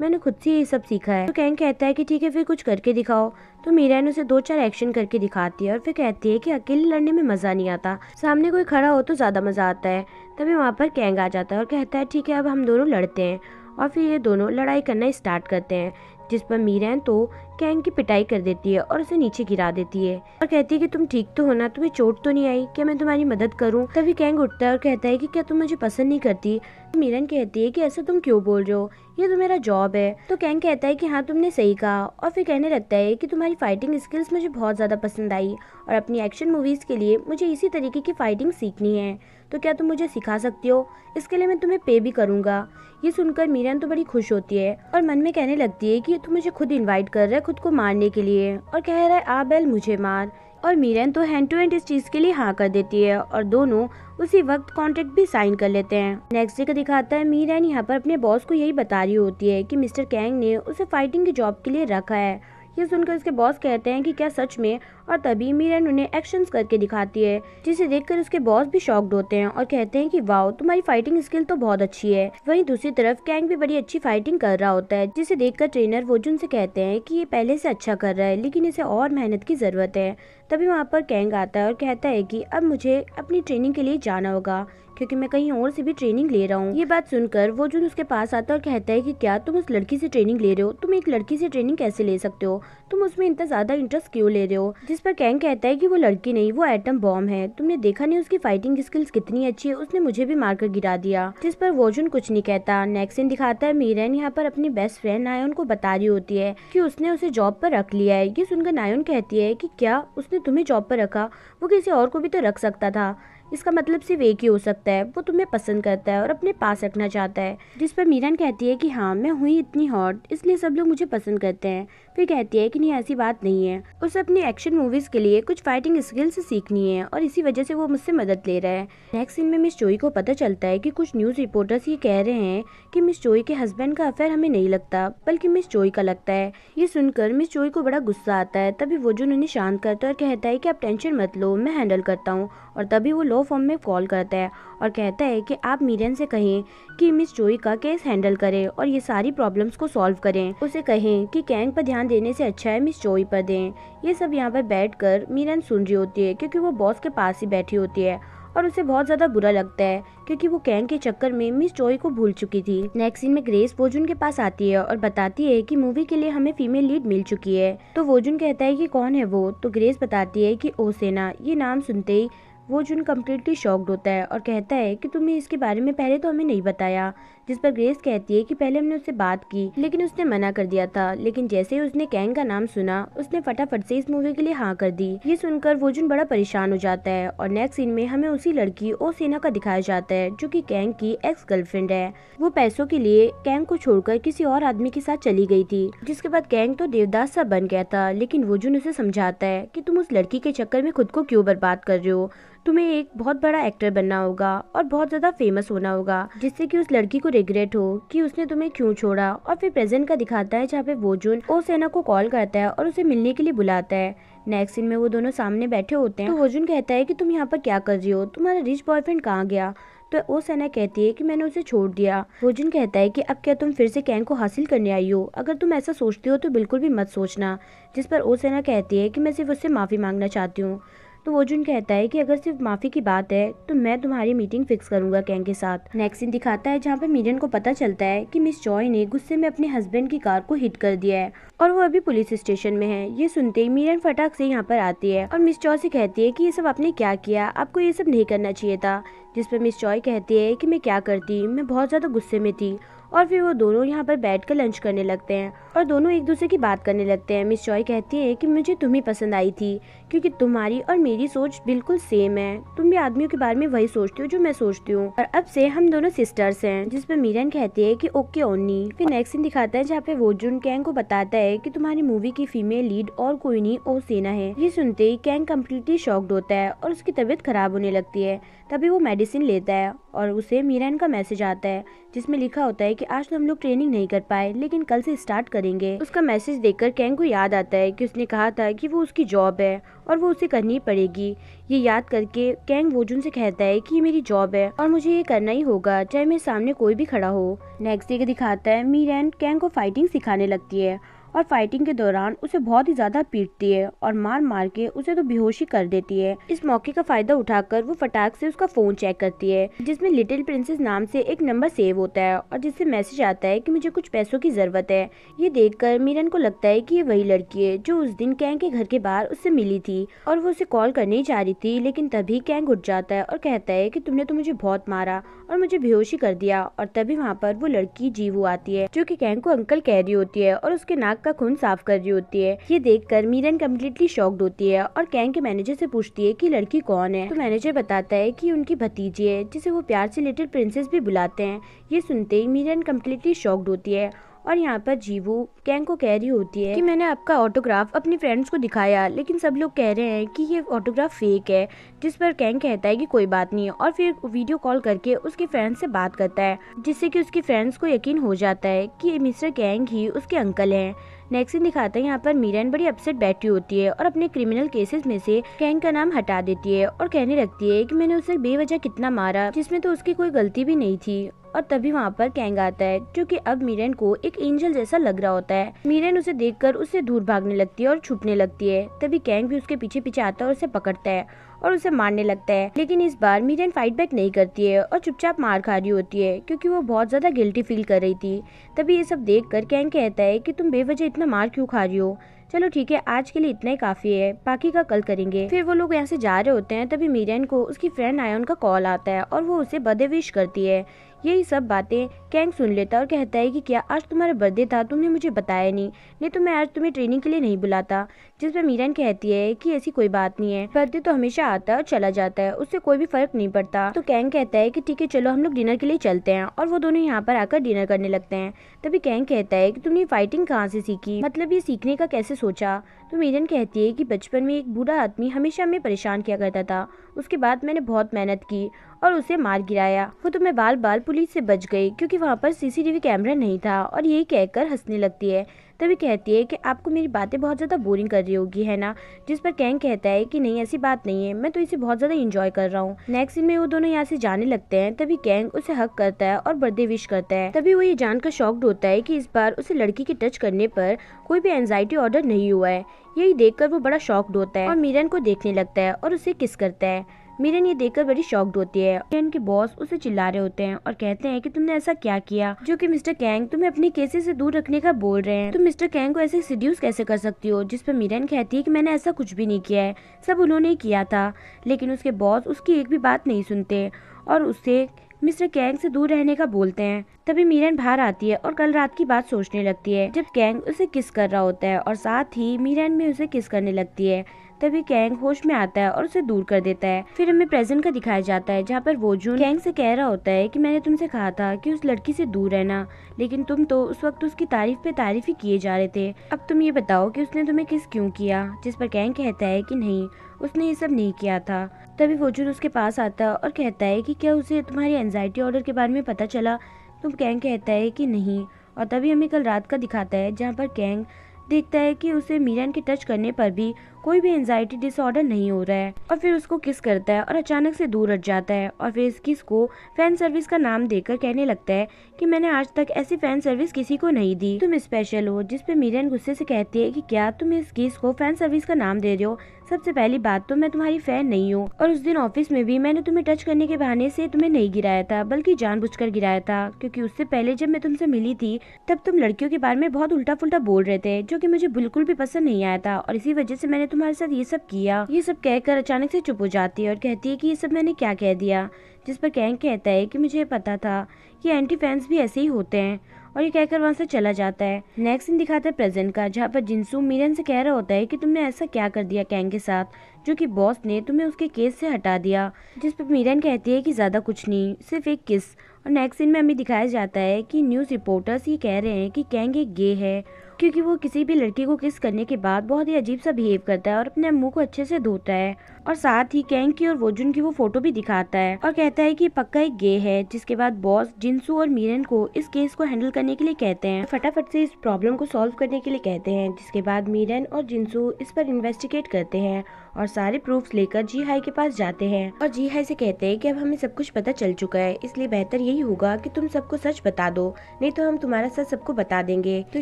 मैंने खुद से ये सब सीखा है। तो कैंग कहता है कि ठीक है, फिर कुछ करके दिखाओ। तो मीरन उसे 2-4 एक्शन करके दिखाती है और फिर कहती है कि अकेले लड़ने में मजा नहीं आता, सामने कोई खड़ा हो तो ज्यादा मजा आता है। तभी वहाँ पर कैंग आ जाता है और कहता है ठीक है, अब हम दोनों लड़ते हैं। और फिर ये दोनों लड़ाई करना स्टार्ट करते हैं, जिस पर मीरन तो कैंग की पिटाई कर देती है और उसे नीचे गिरा देती है और कहती है कि तुम ठीक तो हो ना, तुम्हें चोट तो नहीं आई, क्या मैं तुम्हारी मदद करूं। तभी कैंग उठता है और कहता है कि क्या तुम मुझे पसंद नहीं करती। मीरन कहती है कि ऐसा तुम क्यों बोल रहे हो, ये तो मेरा जॉब है। तो कैंग कहता है कि हाँ, तुमने सही कहा। और फिर कहने लगता है कि तुम्हारी फाइटिंग स्किल्स मुझे बहुत ज्यादा पसंद आई और अपनी एक्शन मूवीज के लिए मुझे इसी तरीके की फाइटिंग सीखनी है, तो क्या तुम मुझे सिखा सकती हो, इसके लिए मैं तुम्हें पे भी करूंगा। ये सुनकर मीरन तो बड़ी खुश होती है और मन में कहने लगती है कि तू मुझे खुद इनवाइट कर रहा है खुद को मारने के लिए और कह रहा है आ बेल मुझे मार। और मीरन तो हैंड टू हैंड इस चीज के लिए हाँ कर देती है और दोनों उसी वक्त कॉन्ट्रैक्ट भी साइन कर लेते हैं। नेक्स्ट डे का दिखाता है मीरन यहाँ पर अपने बॉस को यही बता रही होती है कि मिस्टर कैंग ने उसे फाइटिंग के जॉब के लिए रखा है। ये सुनकर उसके बॉस कहते हैं कि क्या सच में, और तभी मीरन उन्हें एक्शंस करके दिखाती है, जिसे देखकर उसके बॉस भी शॉक्ड होते हैं और कहते हैं कि वाओ, तुम्हारी फाइटिंग स्किल तो बहुत अच्छी है। वहीं दूसरी तरफ कैंग भी बड़ी अच्छी फाइटिंग कर रहा होता है, जिसे देखकर ट्रेनर वोजुन से कहते हैं कि ये पहले से अच्छा कर रहा है, लेकिन इसे और मेहनत की जरूरत है। तभी वहाँ पर कैंग आता है और कहता है कि अब मुझे अपनी ट्रेनिंग के लिए जाना होगा, क्योंकि मैं कहीं और से भी ट्रेनिंग ले रहा हूँ। ये बात सुनकर वोजुन उसके पास आता है और कहता है कि क्या तुम उस लड़की से ट्रेनिंग ले रहे हो, तुम एक लड़की से ट्रेनिंग कैसे ले सकते हो, तुम उसमें इतना ज्यादा इंटरेस्ट क्यों ले रहे हो। जिस पर कैंग कहता है कि वो लड़की नहीं, वो एटम बॉम्ब है, तुमने देखा नहीं उसकी फाइटिंग स्किल्स कितनी अच्छी है, उसने मुझे भी मारकर गिरा दिया। जिस पर वोजुन कुछ नहीं कहता। नेक्स्ट सीन दिखाता है मीरन यहाँ पर अपनी बेस्ट फ्रेंड नायोन को बता रही होती है कि उसने उसे जॉब पर रख लिया है। ये सुनकर नायोन कहती है कि क्या उसने तुम्हें जॉब पर रखा, वो किसी और को भी तो रख सकता था। इसका मतलब सिर्फ एक ही हो सकता है, वो तुम्हें पसंद करता है और अपने पास रखना चाहता है। जिस पर मीरन कहती है कि हाँ, मैं हुई इतनी हॉट इसलिए सब लोग मुझे पसंद करते हैं। फिर कहती है कि नहीं, ऐसी बात नहीं है, उसे अपनी एक्शन मूवीज के लिए कुछ फाइटिंग स्किल्स सीखनी है और इसी वजह से वो मुझसे मदद ले रहा है। नेक्स्ट सीन में मिस जोई को पता चलता है कि कुछ न्यूज रिपोर्टर्स ये कह रहे हैं कि मिस जोई के हस्बैंड का अफेयर हमें नहीं लगता, बल्कि मिस जोई का लगता है। ये सुनकर मिस जोई को बड़ा गुस्सा आता है। तभी वोजुन उन्हें शांत करता है और कहता है कि आप टेंशन मत लो, मैं हैंडल करता हूँ। और तभी वो लॉ फॉर्म में कॉल करता है और कहता है कि आप मीरन से कहें कि मिस जोई का केस हैंडल करें और ये सारी प्रॉब्लम्स को सॉल्व करें। उसे कहें कि कैंग पर ध्यान देने से अच्छा है मिस जोई पर दें। ये सब यहाँ पर बैठकर मीरन सुन रही होती है क्योंकि वो बॉस के पास ही बैठी होती है और उसे बहुत ज्यादा बुरा लगता है क्योंकि वो कैंग के चक्कर में मिस जोई को भूल चुकी थी। नेक्स्ट सीन में ग्रेस वोजुन के पास आती है और बताती है कि मूवी के लिए हमें फीमेल लीड मिल चुकी है। तो वोजुन कहता है कि कौन है वो। तो ग्रेस बताती है कि ओ सेना। ये नाम सुनते ही वोजुन कम्प्लीटली शॉक्ड होता है और कहता है कि तुमने इसके बारे में पहले तो हमें नहीं बताया। जिस पर ग्रेस कहती है कि पहले हमने उससे बात की लेकिन उसने मना कर दिया था, लेकिन जैसे ही उसने कैंग का नाम सुना उसने फटाफट से इस मूवी के लिए हाँ कर दी। ये सुनकर वोजुन बड़ा परेशान हो जाता है और नेक्स्ट सीन में हमें उसी लड़की ओ सेना का दिखाया जाता है जो कि कैंग की एक्स गर्लफ्रेंड है। वो पैसों के लिए कैंग को छोड़कर किसी और आदमी के साथ चली गई थी, जिसके बाद कैंग तो देवदास सा बन गया था। लेकिन वोजुन उसे समझाता है कि तुम उस लड़की के चक्कर में खुद को क्यों बर्बाद कर रहे हो, तुम्हें एक बहुत बड़ा एक्टर बनना होगा और बहुत ज्यादा फेमस होना होगा, जिससे कि उस लड़की को रिग्रेट हो कि उसने तुम्हें क्यों छोड़ा। और फिर प्रेजेंट का दिखाता है जहाँ पे वोजुन ओ सेना को कॉल करता है और उसे मिलने के लिए बुलाता है। नेक्स्ट सीन में वो दोनों सामने बैठे होते हैं। तो वोजुन कहता है कि तुम यहाँ पर क्या कर रही हो, तुम्हारा रिच बॉयफ्रेंड कहाँ गया। तो ओ सेना कहती है कि मैंने उसे छोड़ दिया। वोजुन कहता है कि अब क्या तुम फिर से कैंग को हासिल करने आई हो, अगर तुम ऐसा सोचती हो तो बिल्कुल भी मत सोचना। जिस पर ओ सेना कहती है कि मैं सिर्फ उससे माफी मांगना चाहती हूँ। तो वोजुन कहता है कि अगर सिर्फ माफी की बात है तो मैं तुम्हारी मीटिंग फिक्स करूंगा कैंग के साथ। नेक्स्ट सीन दिखाता है जहाँ पे मीरन को पता चलता है कि मिस जॉय ने गुस्से में अपने हस्बैंड की कार को हिट कर दिया है और वो अभी पुलिस स्टेशन में है। ये सुनते ही मीरन फटाक से यहाँ पर आती है और मिस जॉय से कहती है कि ये सब आपने क्या किया, आपको ये सब नहीं करना चाहिए था। जिस पर मिस जॉय कहती है कि मैं क्या करती, मैं बहुत ज्यादा गुस्से में थी। और फिर वो दोनों यहाँ पर बैठकर लंच करने लगते हैं और दोनों एक दूसरे की बात करने लगते हैं। मिस जॉय कहती है कि मुझे तुम ही पसंद आई थी क्योंकि तुम्हारी और मेरी सोच बिल्कुल सेम है, तुम भी आदमियों के बारे में वही सोचती हो जो मैं सोचती हूँ और अब से हम दोनों सिस्टर्स हैं। जिस पर मीरन कहती है कि ओके ओन्नी। फिर नेक्स्ट सीन दिखाता है जहाँ पे वोजुन कैंग को बताता है कि तुम्हारी मूवी की फीमेल लीड और कोई नहीं ओ सेना है। ये सुनते ही कैंग कम्प्लीटली शॉक्ड होता है और उसकी तबीयत खराब होने लगती है। तभी वो मेडिसिन लेता है और उसे मीरन का मैसेज आता है जिसमें लिखा होता है कि आज तो हम लोग ट्रेनिंग नहीं कर पाए लेकिन कल से स्टार्ट करेंगे। उसका मैसेज देखकर कैंग को याद आता है कि उसने कहा था कि वो उसकी जॉब है और वो उसे करनी पड़ेगी। ये याद करके कैंग वोजुन से कहता है कि ये मेरी जॉब है और मुझे ये करना ही होगा चाहे मेरे सामने कोई भी खड़ा हो। नेक्स्ट डे दिखाता है मीरन कैंग को फाइटिंग सिखाने लगती है और फाइटिंग के दौरान उसे बहुत ही ज्यादा पीटती है और मार मार के उसे तो बेहोशी कर देती है। इस मौके का फायदा उठाकर वो फटाक से उसका फोन चेक करती है जिसमें लिटिल प्रिंसेस नाम से एक नंबर सेव होता है और जिससे मैसेज आता है कि मुझे कुछ पैसों की जरूरत है। ये देखकर मीरन को लगता है कि ये वही लड़की है जो उस दिन कैंग के घर के बाहर उससे मिली थी और वो उसे कॉल करने ही जा रही थी, लेकिन तभी कैंग उठ जाता है और कहता है कि तुमने तो मुझे बहुत मारा और मुझे बेहोशी कर दिया। और तभी वहाँ पर वो लड़की जीवू आती है जो कि कैंग को अंकल कह रही होती है और उसके नाक का खून साफ कर रही होती है। ये देखकर मीरन कम्प्लीटली शॉक्ड होती है और कैंग के मैनेजर से पूछती है कि लड़की कौन है। तो मैनेजर बताता है कि उनकी भतीजी है जिसे वो प्यार से लिटिल प्रिंसेस भी बुलाते हैं। ये सुनते ही मीरन कम्प्लीटली शॉक्ड होती है और यहाँ पर जीवू कैंग को कह रही होती है कि मैंने आपका ऑटोग्राफ अपनी फ्रेंड्स को दिखाया लेकिन सब लोग कह रहे हैं कि ये ऑटोग्राफ फेक है। जिस पर कैंग कहता है कि कोई बात नहीं और फिर वीडियो कॉल करके उसकी फ्रेंड्स से बात करता है जिससे कि उसकी फ्रेंड्स को यकीन हो जाता है कि मिस्टर कैंग ही उसके अंकल हैं। नेक्स्ट सीन दिखाता है यहाँ पर मीरन बड़ी अपसेट बैठी होती है और अपने क्रिमिनल केसेस में से कैंग का नाम हटा देती है और कहने लगती है कि मैंने उसे बेवजह कितना मारा जिसमें तो उसकी कोई गलती भी नहीं थी। और तभी वहाँ पर कैंग आता है जो कि अब मीरन को एक एंजल जैसा लग रहा होता है। मीरन उसे देखकर उससे दूर भागने लगती है और छुपने लगती है। तभी कैंग भी उसके पीछे पीछे आता है और उसे पकड़ता है और उसे मारने लगता है, लेकिन इस बार मीरन फाइट बैक नहीं करती है और चुपचाप मार खा रही होती है क्योंकि वो बहुत ज्यादा गिल्टी फील कर रही थी। तभी ये सब देखकर कैंग कहता है कि तुम बेवजह इतना मार क्यों खा रही हो, चलो ठीक है आज के लिए इतना ही काफी है, बाकी का कल करेंगे। फिर वो लोग यहाँ से जा रहे होते हैं। तभी मीरन को उसकी फ्रेंड आयन का कॉल आता है और वो उसे बर्थडे विश करती है। यही सब बातें कैंग सुन लेता है और कहता है कि क्या आज तुम्हारा बर्थडे था, तुमने मुझे बताया नहीं तो मैं आज तुम्हें ट्रेनिंग के लिए नहीं बुलाता। जिस पर मीरन कहती है कि ऐसी कोई बात नहीं है, बर्थडे तो हमेशा आता है और चला जाता है, उससे कोई भी फर्क नहीं पड़ता। तो कैंग कहता है कि ठीक है चलो हम लोग डिनर के लिए चलते हैं, और वो दोनों यहाँ पर आकर डिनर करने लगते हैं। तभी कैंग कहता है कि तुमने फाइटिंग कहाँ से सीखी, मतलब ये सीखने का कैसे सोचा। तो मीरन कहती है कि बचपन में एक बूढ़ा आदमी हमेशा हमें परेशान किया करता था, उसके बाद मैंने बहुत मेहनत की और उसे मार गिराया। वो तो मैं बाल बाल पुलिस से बच गई क्योंकि वहाँ पर सीसीटीवी कैमरा नहीं था, और यही कहकर हंसने लगती है। तभी कहती है कि आपको मेरी बातें बहुत ज़्यादा बोरिंग कर रही होगी है ना। जिस पर कैंग कहता है कि नहीं ऐसी बात नहीं है, मैं तो इसे बहुत ज़्यादा इंजॉय कर रहा हूँ। नेक्स्ट सीन में वो दोनों यहाँ से जाने लगते हैं। तभी कैंग उसे हक करता है और बर्थडे विश करता है। तभी वो ये जानकर शॉक्ड होता है कि इस बार उसे लड़की के टच करने पर कोई भी एंजाइटी ऑर्डर नहीं हुआ है। यही देखकर वो बड़ा शॉक्ड होता है और मीरन को देखने लगता है और उसे किस करता है। मीरन ये देखकर बड़ी शॉक्ड होती है। मीरन के बॉस उसे चिल्ला रहे होते हैं और कहते हैं कि तुमने ऐसा क्या किया जो कि मिस्टर कैंग तुम्हें अपने केसेस से दूर रखने का बोल रहे हैं, तुम मिस्टर कैंग को ऐसे सिड्यूस कैसे कर सकती हो। जिस पर मीरन कहती है कि मैंने ऐसा कुछ भी नहीं किया है, सब उन्होंने ही किया था। लेकिन उसके बॉस उसकी एक भी बात नहीं सुनते और उससे मिस्टर कैंग से दूर रहने का बोलते हैं। तभी मीरन बाहर आती है और कल रात की बात सोचने लगती है जब कैंग उसे किस कर रहा होता है, और साथ ही मीरन भी उसे किस करने लगती है। तभी कैंग होश में आता है और उसे दूर कर देता है। फिर हमें प्रेजेंट का दिखाया जाता है जहाँ पर वोजुन कैंग से कह रहा होता है कि मैंने तुमसे कहा था कि उस लड़की से दूर रहना, लेकिन तुम तो उस वक्त उसकी तारीफ पे तारीफ ही किए जा रहे थे। अब तुम ये बताओ कि उसने तुम्हें किस क्यों किया। जिस पर कैंग कहता है कि नहीं, उसने ये सब नहीं किया था। तभी वोजुन उसके पास आता है और कहता है कि क्या उसे तुम्हारी एंजाइटी ऑर्डर के बारे में पता चला। तुम कैंग कहता है कि नहीं, और तभी हमें कल रात का दिखाता है जहाँ पर कैंग देखता है कि उसे मीरन के टच करने पर भी कोई भी एंजाइटी डिसऑर्डर नहीं हो रहा है, और फिर उसको किस करता है और अचानक से दूर हट जाता है, और फिर इस किस को फैन सर्विस का नाम देकर कहने लगता है कि मैंने आज तक ऐसी फैन सर्विस किसी को नहीं दी, तुम स्पेशल हो। जिस पे मीरन गुस्से से कहती है कि क्या तुम इस किस को फैन सर्विस का नाम दे रहे हो, सबसे पहली बात तो मैं तुम्हारी फैन नहीं हूँ, और उस दिन ऑफिस में भी मैंने तुम्हें टच करने के बहाने से तुम्हें नहीं गिराया था, बल्कि जानबूझकर गिराया था, क्योंकि उससे पहले जब मैं तुमसे मिली थी तब तुम लड़कियों के बारे में बहुत उल्टा फुल्टा बोल रहे थे, जो कि मुझे बिल्कुल भी पसंद नहीं आया था, और इसी वजह से मैंने तुम्हारे साथ ये सब किया। ये सब कहकर अचानक से चुप हो जाती है और कहती है कि ये सब मैंने क्या कह दिया। जिस पर कैंग कहता है कि मुझे पता था कि एंटी फैंस भी ऐसे ही होते हैं, और ये कहकर वहाँ से चला जाता है। नेक्स्ट सीन दिखाता है प्रेजेंट का, जहाँ पर जिनसू मीरन से कह रहा होता है कि तुमने ऐसा क्या कर दिया कैंग के साथ, जो कि बॉस ने तुम्हें उसके केस से हटा दिया। जिस पर मीरन कहती है कि ज्यादा कुछ नहीं, सिर्फ एक किस। और नेक्स्ट सीन में हमें दिखाया जाता है कि न्यूज रिपोर्टर्स ये कह रहे हैं कि कैंग एक गे है, क्योंकि वो किसी भी लड़की को किस करने के बाद बहुत ही अजीब सा बिहेव करता है और अपने मुंह को अच्छे से धोता है, और साथ ही कैंग की और वोजुन की वो फोटो भी दिखाता है और कहता है कि पक्का एक गे है। जिसके बाद बॉस जिनसू और मीरन को इस केस को हैंडल करने के लिए कहते हैं, फटाफट से इस प्रॉब्लम को सॉल्व करने के लिए कहते हैं। जिसके बाद मीरन और जिनसू इस पर इन्वेस्टिगेट करते हैं और सारे प्रूफ्स लेकर जी हाई के पास जाते हैं, और जी हाई से कहते हैं कि अब हमें सब कुछ पता चल चुका है, इसलिए बेहतर यही होगा कि तुम सबको सच बता दो, नहीं तो हम तुम्हारा सच सबको बता देंगे। तो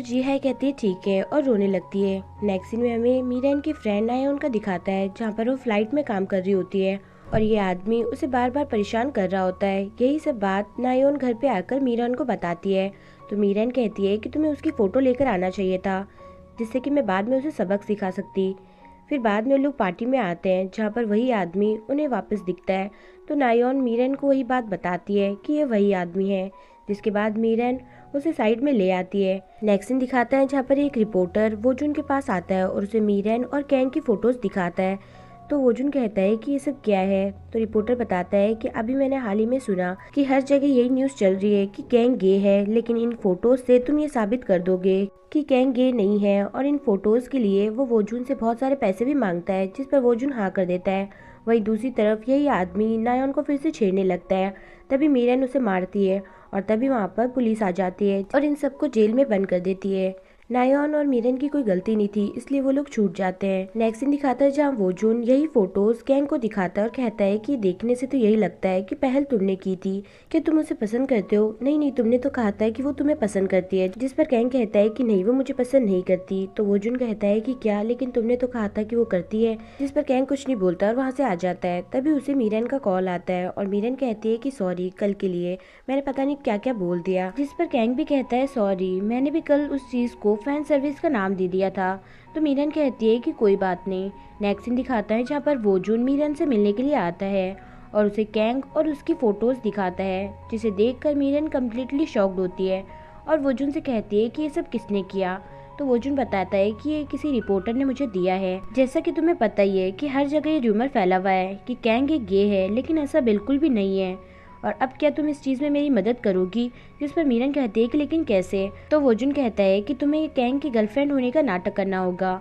जी हाई कहती है ठीक है और रोने लगती है। नेक्स्ट सीन में हमें मीरन की फ्रेंड नायोन का दिखाता है, जहाँ पर वो फ्लाइट में काम कर रही होती है और ये आदमी उसे बार बार परेशान कर रहा होता है। यही सब बात नायोन घर पे आकर मीरन को बताती है। तो मीरन कहती है कि तुम्हें उसकी फोटो लेकर आना चाहिए था, जिससे कि मैं बाद में उसे सबक सिखा सकती। फिर बाद में लोग पार्टी में आते हैं, जहाँ पर वही आदमी उन्हें वापस दिखता है। तो नायोन मीरन को वही बात बताती है कि ये वही आदमी है। जिसके बाद मीरन उसे साइड में ले आती है। नेक्स्ट सीन दिखाता है जहाँ पर एक रिपोर्टर वोजुन के पास आता है और उसे मीरन और कैंग की फोटोज दिखाता है। तो वोजुन कहता है कि ये सब क्या है। तो रिपोर्टर बताता है कि अभी मैंने हाल ही में सुना कि हर जगह यही न्यूज़ चल रही है कि कैंग गे है, लेकिन इन फोटोज से तुम ये साबित कर दोगे कि कैंग गे नहीं है, और इन फोटोज के लिए वो वोजुन से बहुत सारे पैसे भी मांगता है, जिस पर वोजुन हाँ कर देता है। वहीं दूसरी तरफ यही आदमी नायोन को फिर से छेड़ने लगता है। तभी मीरन उसे मारती है और तभी वहाँ पर पुलिस आ जाती है और इन सबको जेल में बंद कर देती है। नायोन और मीरन की कोई गलती नहीं थी, इसलिए वो लोग छूट जाते हैं। नेक्स्ट सीन दिखाता है जहाँ वोजुन यही फोटोज कैंग को दिखाता है और कहता है कि देखने से तो यही लगता है कि पहल तुमने की थी। क्या तुम उसे पसंद करते हो? नहीं, तुमने तो कहा था कि वो तुम्हें पसंद करती है। जिस पर कैंग कहता है कि नहीं, वो मुझे पसंद नहीं करती। तो वोजुन कहता है कि क्या, लेकिन तुमने तो कहा था कि वो करती है। जिस पर कैंग कुछ नहीं बोलता और वहाँ से आ जाता है। तभी उसे मीरन का कॉल आता है और मीरन कहती है कि सॉरी, कल के लिए मैंने पता नहीं क्या क्या बोल दिया। जिस पर कैंग भी कहता है सॉरी, मैंने भी कल उस चीज को फैन सर्विस का नाम दे दिया था। तो मीरन कहती है कि कोई बात नहीं। नेक्स्ट सीन दिखाता है जहाँ पर वोजुन मीरन से मिलने के लिए आता है और उसे कैंग और उसकी फोटोज दिखाता है, जिसे देखकर मीरन कम्प्लीटली शॉक्ड होती है और वोजुन से कहती है कि ये सब किसने किया। तो वोजुन बताता है कि ये किसी रिपोर्टर ने मुझे दिया है। जैसा कि तुम्हें पता ही है कि हर जगह ये र्यूमर फैला हुआ है कि कैंग एक गे है, लेकिन ऐसा बिल्कुल भी नहीं है। और अब क्या तुम इस चीज़ में मेरी मदद करोगी? जिस पर मीरन कहती है कि लेकिन कैसे? तो वोजुन कहता है कि तुम्हें कैंग की गर्लफ्रेंड होने का नाटक करना होगा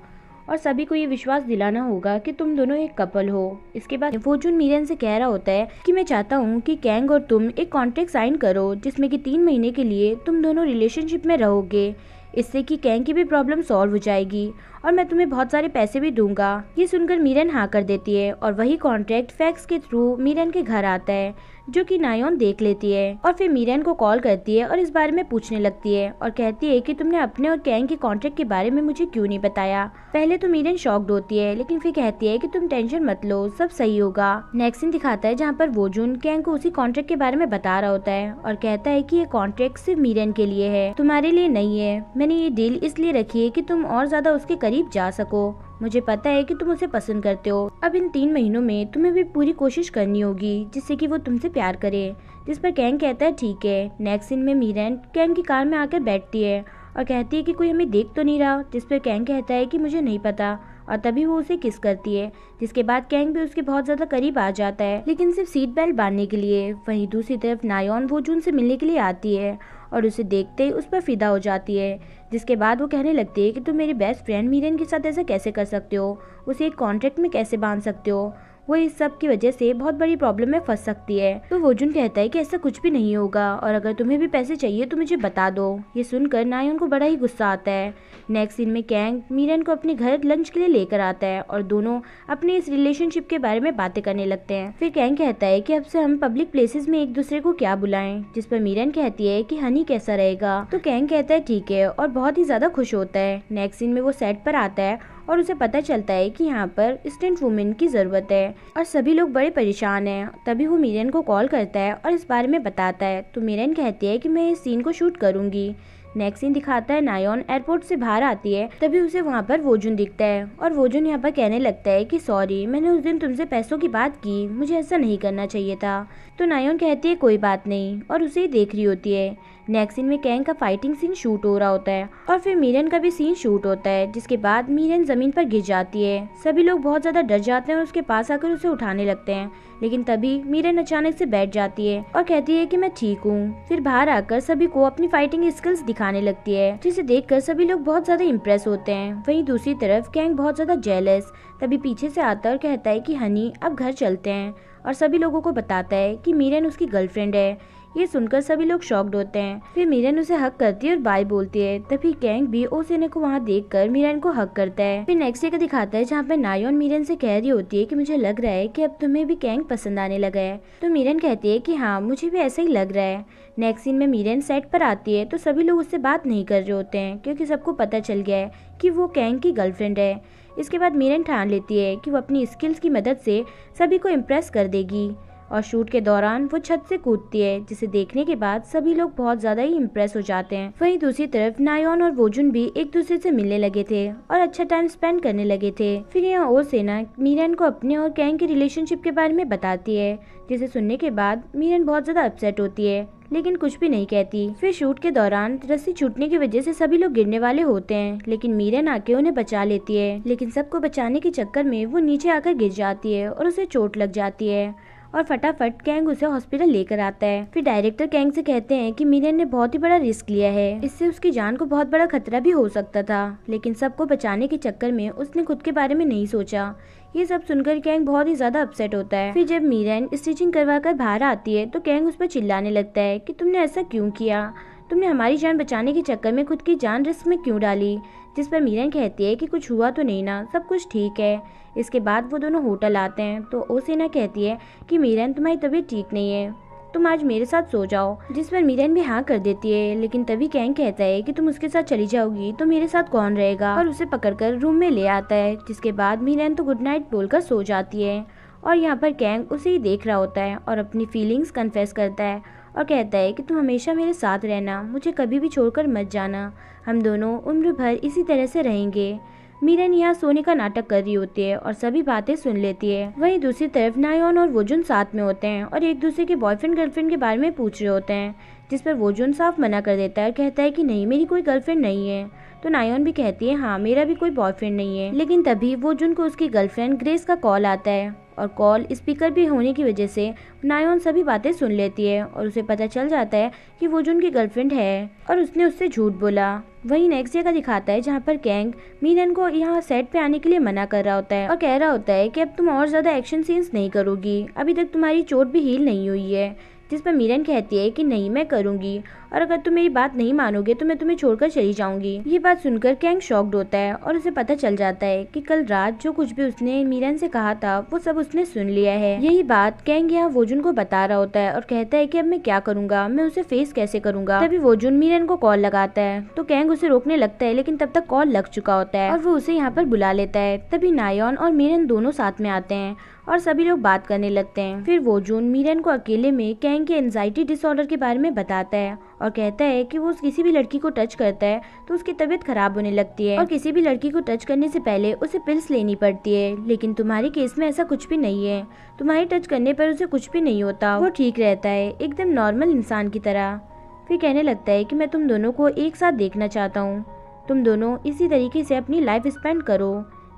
और सभी को ये विश्वास दिलाना होगा कि तुम दोनों एक कपल हो। इसके बाद वोजुन मीरन से कह रहा होता है कि मैं चाहता हूँ कि कैंग और तुम एक कॉन्ट्रैक्ट साइन करो जिसमें कि 3 महीने के लिए तुम दोनों रिलेशनशिप में रहोगे। इससे कि कैंग की भी प्रॉब्लम सॉल्व हो जाएगी और मैं तुम्हें बहुत सारे पैसे भी दूंगा। ये सुनकर मीरन हाँ कर देती है और वही कॉन्ट्रैक्ट फैक्स के थ्रू मीरन के घर आता है, जो कि नायोन देख लेती है और फिर मीरन को कॉल करती है और इस बारे में पूछने लगती है और कहती है कि तुमने अपने और कैंग के कॉन्ट्रैक्ट के बारे में मुझे क्यों नहीं बताया। पहले तो मीरन शॉक्ड होती है, लेकिन फिर कहती है कि तुम टेंशन मत लो, सब सही होगा। नेक्स्ट सीन दिखाता है जहाँ पर वोजुन कैंग को उसी कॉन्ट्रैक्ट के बारे में बता रहा होता है और कहता है कि ये कॉन्ट्रैक्ट सिर्फ मीरन के लिए है, तुम्हारे लिए नहीं है। मैंने ये डील इसलिए रखी है कि तुम और ज्यादा उसके करीब जा सको। मुझे पता है कि तुम उसे पसंद करते हो। अब इन 3 महीनों में तुम्हें भी पूरी कोशिश करनी होगी जिससे कि वो तुमसे प्यार करे। जिस पर कैंग कहता है ठीक है। नेक्स्ट सीन में मीरन कैंग की कार में आकर बैठती है और कहती है कि कोई हमें देख तो नहीं रहा। जिस पर कैंग कहता है कि मुझे नहीं पता और तभी वो उसे किस करती है, जिसके बाद कैंग भी उसके बहुत ज्यादा करीब आ जाता है, लेकिन सिर्फ सीट बेल्ट बांधने के लिए। वहीं दूसरी तरफ नायोन वोजुन से मिलने के लिए आती है और उसे देखते ही उस पर फिदा हो जाती है, जिसके बाद वो कहने लगती है कि तुम मेरे बेस्ट फ्रेंड मीरन के साथ ऐसा कैसे कर सकते हो, उसे एक कॉन्ट्रैक्ट में कैसे बांध सकते हो, वो इस सब की वजह से बहुत बड़ी प्रॉब्लम में फंस सकती है। तो वोजुन कहता है कि ऐसा कुछ भी नहीं होगा और अगर तुम्हें भी पैसे चाहिए तो मुझे बता दो। ये सुनकर नायोन को बड़ा ही गुस्सा आता है। नेक्स्ट सीन में कैंग मीरन को अपने घर लंच के लिए लेकर आता है और दोनों अपने इस रिलेशनशिप के बारे में बातें करने लगते हैं। फिर कैंग कहता है कि अब से हम पब्लिक प्लेसेस में एक दूसरे को क्या बुलाएं, जिस पर मीरन कहती है कि हनी कैसा रहेगा। तो कैंग कहता है ठीक है और बहुत ही ज्यादा खुश होता है। नेक्स्ट सीन में वो सेट पर आता है और उसे पता चलता है कि यहाँ पर स्टंट वुमेन की जरूरत है और सभी लोग बड़े परेशान हैं। तभी वो मीरन को कॉल करता है और इस बारे में बताता है। तो मीरन कहती है कि मैं इस सीन को शूट करूंगी। नेक्स्ट सीन दिखाता है नायोन एयरपोर्ट से बाहर आती है, तभी उसे वहाँ पर वोजुन दिखता है और वोजुन यहाँ पर कहने लगता है कि सॉरी, मैंने उस दिन तुमसे पैसों की बात की, मुझे ऐसा नहीं करना चाहिए था। तो नायोन कहती है कोई बात नहीं और उसे ही देख रही होती है। नेक्स्ट सीन में कैंग का फाइटिंग सीन शूट हो रहा होता है और फिर मीरन का भी सीन शूट होता है, जिसके बाद मीरन जमीन पर गिर जाती है। सभी लोग बहुत ज्यादा डर जाते हैं और उसके पास आकर उसे उठाने लगते हैं, लेकिन तभी मीरन अचानक से बैठ जाती है और कहती है कि मैं ठीक हूँ। फिर बाहर आकर सभी को अपनी फाइटिंग स्किल्स दिखाने लगती है, जिसे देखकर सभी लोग बहुत ज्यादा इम्प्रेस होते हैं। वहीं दूसरी तरफ कैंग बहुत ज्यादा जेलस तभी पीछे से आता है और कहता है कि हनी अब घर चलते हैं और सभी लोगों को बताता है कि मीरन उसकी गर्लफ्रेंड है। ये सुनकर सभी लोग शॉक्ड होते हैं। फिर मीरन उसे हक करती है और बाय बोलती है। तभी कैंग भी ओसेने को वहाँ देखकर मीरन को हक करता है। फिर नेक्स्ट डे का दिखाता है जहाँ पे नायोन मीरन से कह रही होती है कि मुझे लग रहा है कि अब तुम्हें भी कैंग पसंद आने लगा है। तो मीरन कहती है कि हाँ, मुझे भी ऐसा ही लग रहा है। नेक्स्ट सीन में मीरन सेट पर आती है तो सभी लोग उससे बात नहीं कर रहे होते हैं, क्योंकि सबको पता चल गया है कि वो कैंग की गर्लफ्रेंड है। इसके बाद मीरन ठान लेती है कि वो अपनी स्किल्स की मदद से सभी को इम्प्रेस कर देगी और शूट के दौरान वो छत से कूदती है, जिसे देखने के बाद सभी लोग बहुत ज्यादा ही इम्प्रेस हो जाते हैं। वहीं दूसरी तरफ नायोन और वोजुन भी एक दूसरे से मिलने लगे थे और अच्छा टाइम स्पेंड करने लगे थे। फिर यहाँ ओसेना मीरन को अपने और कैंग के रिलेशनशिप के बारे में बताती है, जिसे सुनने के बाद मीरन बहुत ज्यादा अपसेट होती है, लेकिन कुछ भी नहीं कहती। फिर शूट के दौरान रस्सी छूटने की वजह से सभी लोग गिरने वाले होते हैं, लेकिन मीरन आके उन्हें बचा लेती है। लेकिन सबको बचाने के चक्कर में वो नीचे आकर गिर जाती है और उसे चोट लग जाती है और फटाफट कैंग उसे हॉस्पिटल लेकर आता है। फिर डायरेक्टर कैंग से कहते हैं कि मीरन ने बहुत ही बड़ा रिस्क लिया है, इससे उसकी जान को बहुत बड़ा खतरा भी हो सकता था, लेकिन सबको बचाने के चक्कर में उसने खुद के बारे में नहीं सोचा। ये सब सुनकर कैंग बहुत ही ज्यादा अपसेट होता है। फिर जब मीरन स्टिचिंग करवाकर बाहर आती है तो कैंग उस पर चिल्लाने लगता है कि तुमने ऐसा क्यों किया, तुमने हमारी जान बचाने के चक्कर में खुद की जान रिस्क में क्यों डाली। जिस पर मीरन कहती है कि कुछ हुआ तो नहीं ना, सब कुछ ठीक है। इसके बाद वो दोनों होटल आते हैं तो ओसेना कहती है कि मीरन तुम्हारी तबीयत ठीक नहीं है, तुम आज मेरे साथ सो जाओ। जिस पर मीरन भी हाँ कर देती है, लेकिन तभी कैंग कहता है कि तुम उसके साथ चली जाओगी तो मेरे साथ कौन रहेगा, और उसे पकड़कर रूम में ले आता है। जिसके बाद मीरन तो गुड नाइट बोलकर सो जाती है और यहाँ पर कैंग उसे ही देख रहा होता है और अपनी फीलिंग्स कन्फेस करता है और कहता है कि तुम हमेशा मेरे साथ रहना, मुझे कभी भी छोड़कर मत जाना, हम दोनों उम्र भर इसी तरह से रहेंगे। मीरन यहाँ सोने का नाटक कर रही होती है और सभी बातें सुन लेती है। वहीं दूसरी तरफ नायोन और वोजुन साथ में होते हैं और एक दूसरे के बॉयफ्रेंड गर्लफ्रेंड के बारे में पूछ रहे होते हैं, जिस पर वोजुन साफ मना कर देता है और कहता है कि नहीं, मेरी कोई गर्लफ्रेंड नहीं है। तो नायोन भी कहती है हाँ, मेरा भी कोई बॉयफ्रेंड नहीं है। लेकिन तभी वोजुन को उसकी गर्लफ्रेंड ग्रेस का कॉल आता है और कॉल स्पीकर भी होने की वजह से नायोन सभी बातें सुन लेती है और उसे पता चल जाता है कि वोजुन की गर्लफ्रेंड है और उसने उससे झूठ बोला। वहीं नेक्स्ट डे का दिखाता है जहाँ पर कैंग मीरन को यहाँ सेट पे आने के लिए मना कर रहा होता है और कह रहा होता है कि अब तुम और ज्यादा एक्शन सीन्स नहीं करोगी, अभी तक तुम्हारी चोट भी हील नहीं हुई है। जिस पर मीरन कहती है कि नहीं, मैं करूंगी और अगर तुम मेरी बात नहीं मानोगे तो मैं तुम्हें छोड़कर चली जाऊंगी। ये बात सुनकर कैंग शॉक्ड होता है और उसे पता चल जाता है कि कल रात जो कुछ भी उसने मीरन से कहा था वो सब उसने सुन लिया है। यही बात कैंग यहाँ वोजुन को बता रहा होता है और कहता है कि अब मैं क्या करूंगा, मैं उसे फेस कैसे करूंगा। तभी वोजुन मीरन को कॉल लगाता है तो कैंग उसे रोकने लगता है, लेकिन तब तक कॉल लग चुका होता है और वो उसे यहाँ पर बुला लेता है। तभी नायोन और मीरन दोनों साथ में आते हैं और सभी लोग बात करने लगते हैं। फिर वोजुन मीरन को अकेले में कैंग के एंजाइटी डिसऑर्डर के बारे में बताता है और कहता है कि वो किसी भी लड़की को टच करता है तो उसकी तबीयत खराब होने लगती है और किसी भी लड़की को टच करने से पहले उसे पिल्स लेनी पड़ती है। लेकिन तुम्हारे केस में ऐसा कुछ भी नहीं है, तुम्हारे टच करने पर उसे कुछ भी नहीं होता, वो ठीक रहता है एकदम नॉर्मल इंसान की तरह। फिर कहने लगता है कि मैं तुम दोनों को एक साथ देखना चाहता हूँ, तुम दोनों इसी तरीके से अपनी लाइफ स्पेंड करो,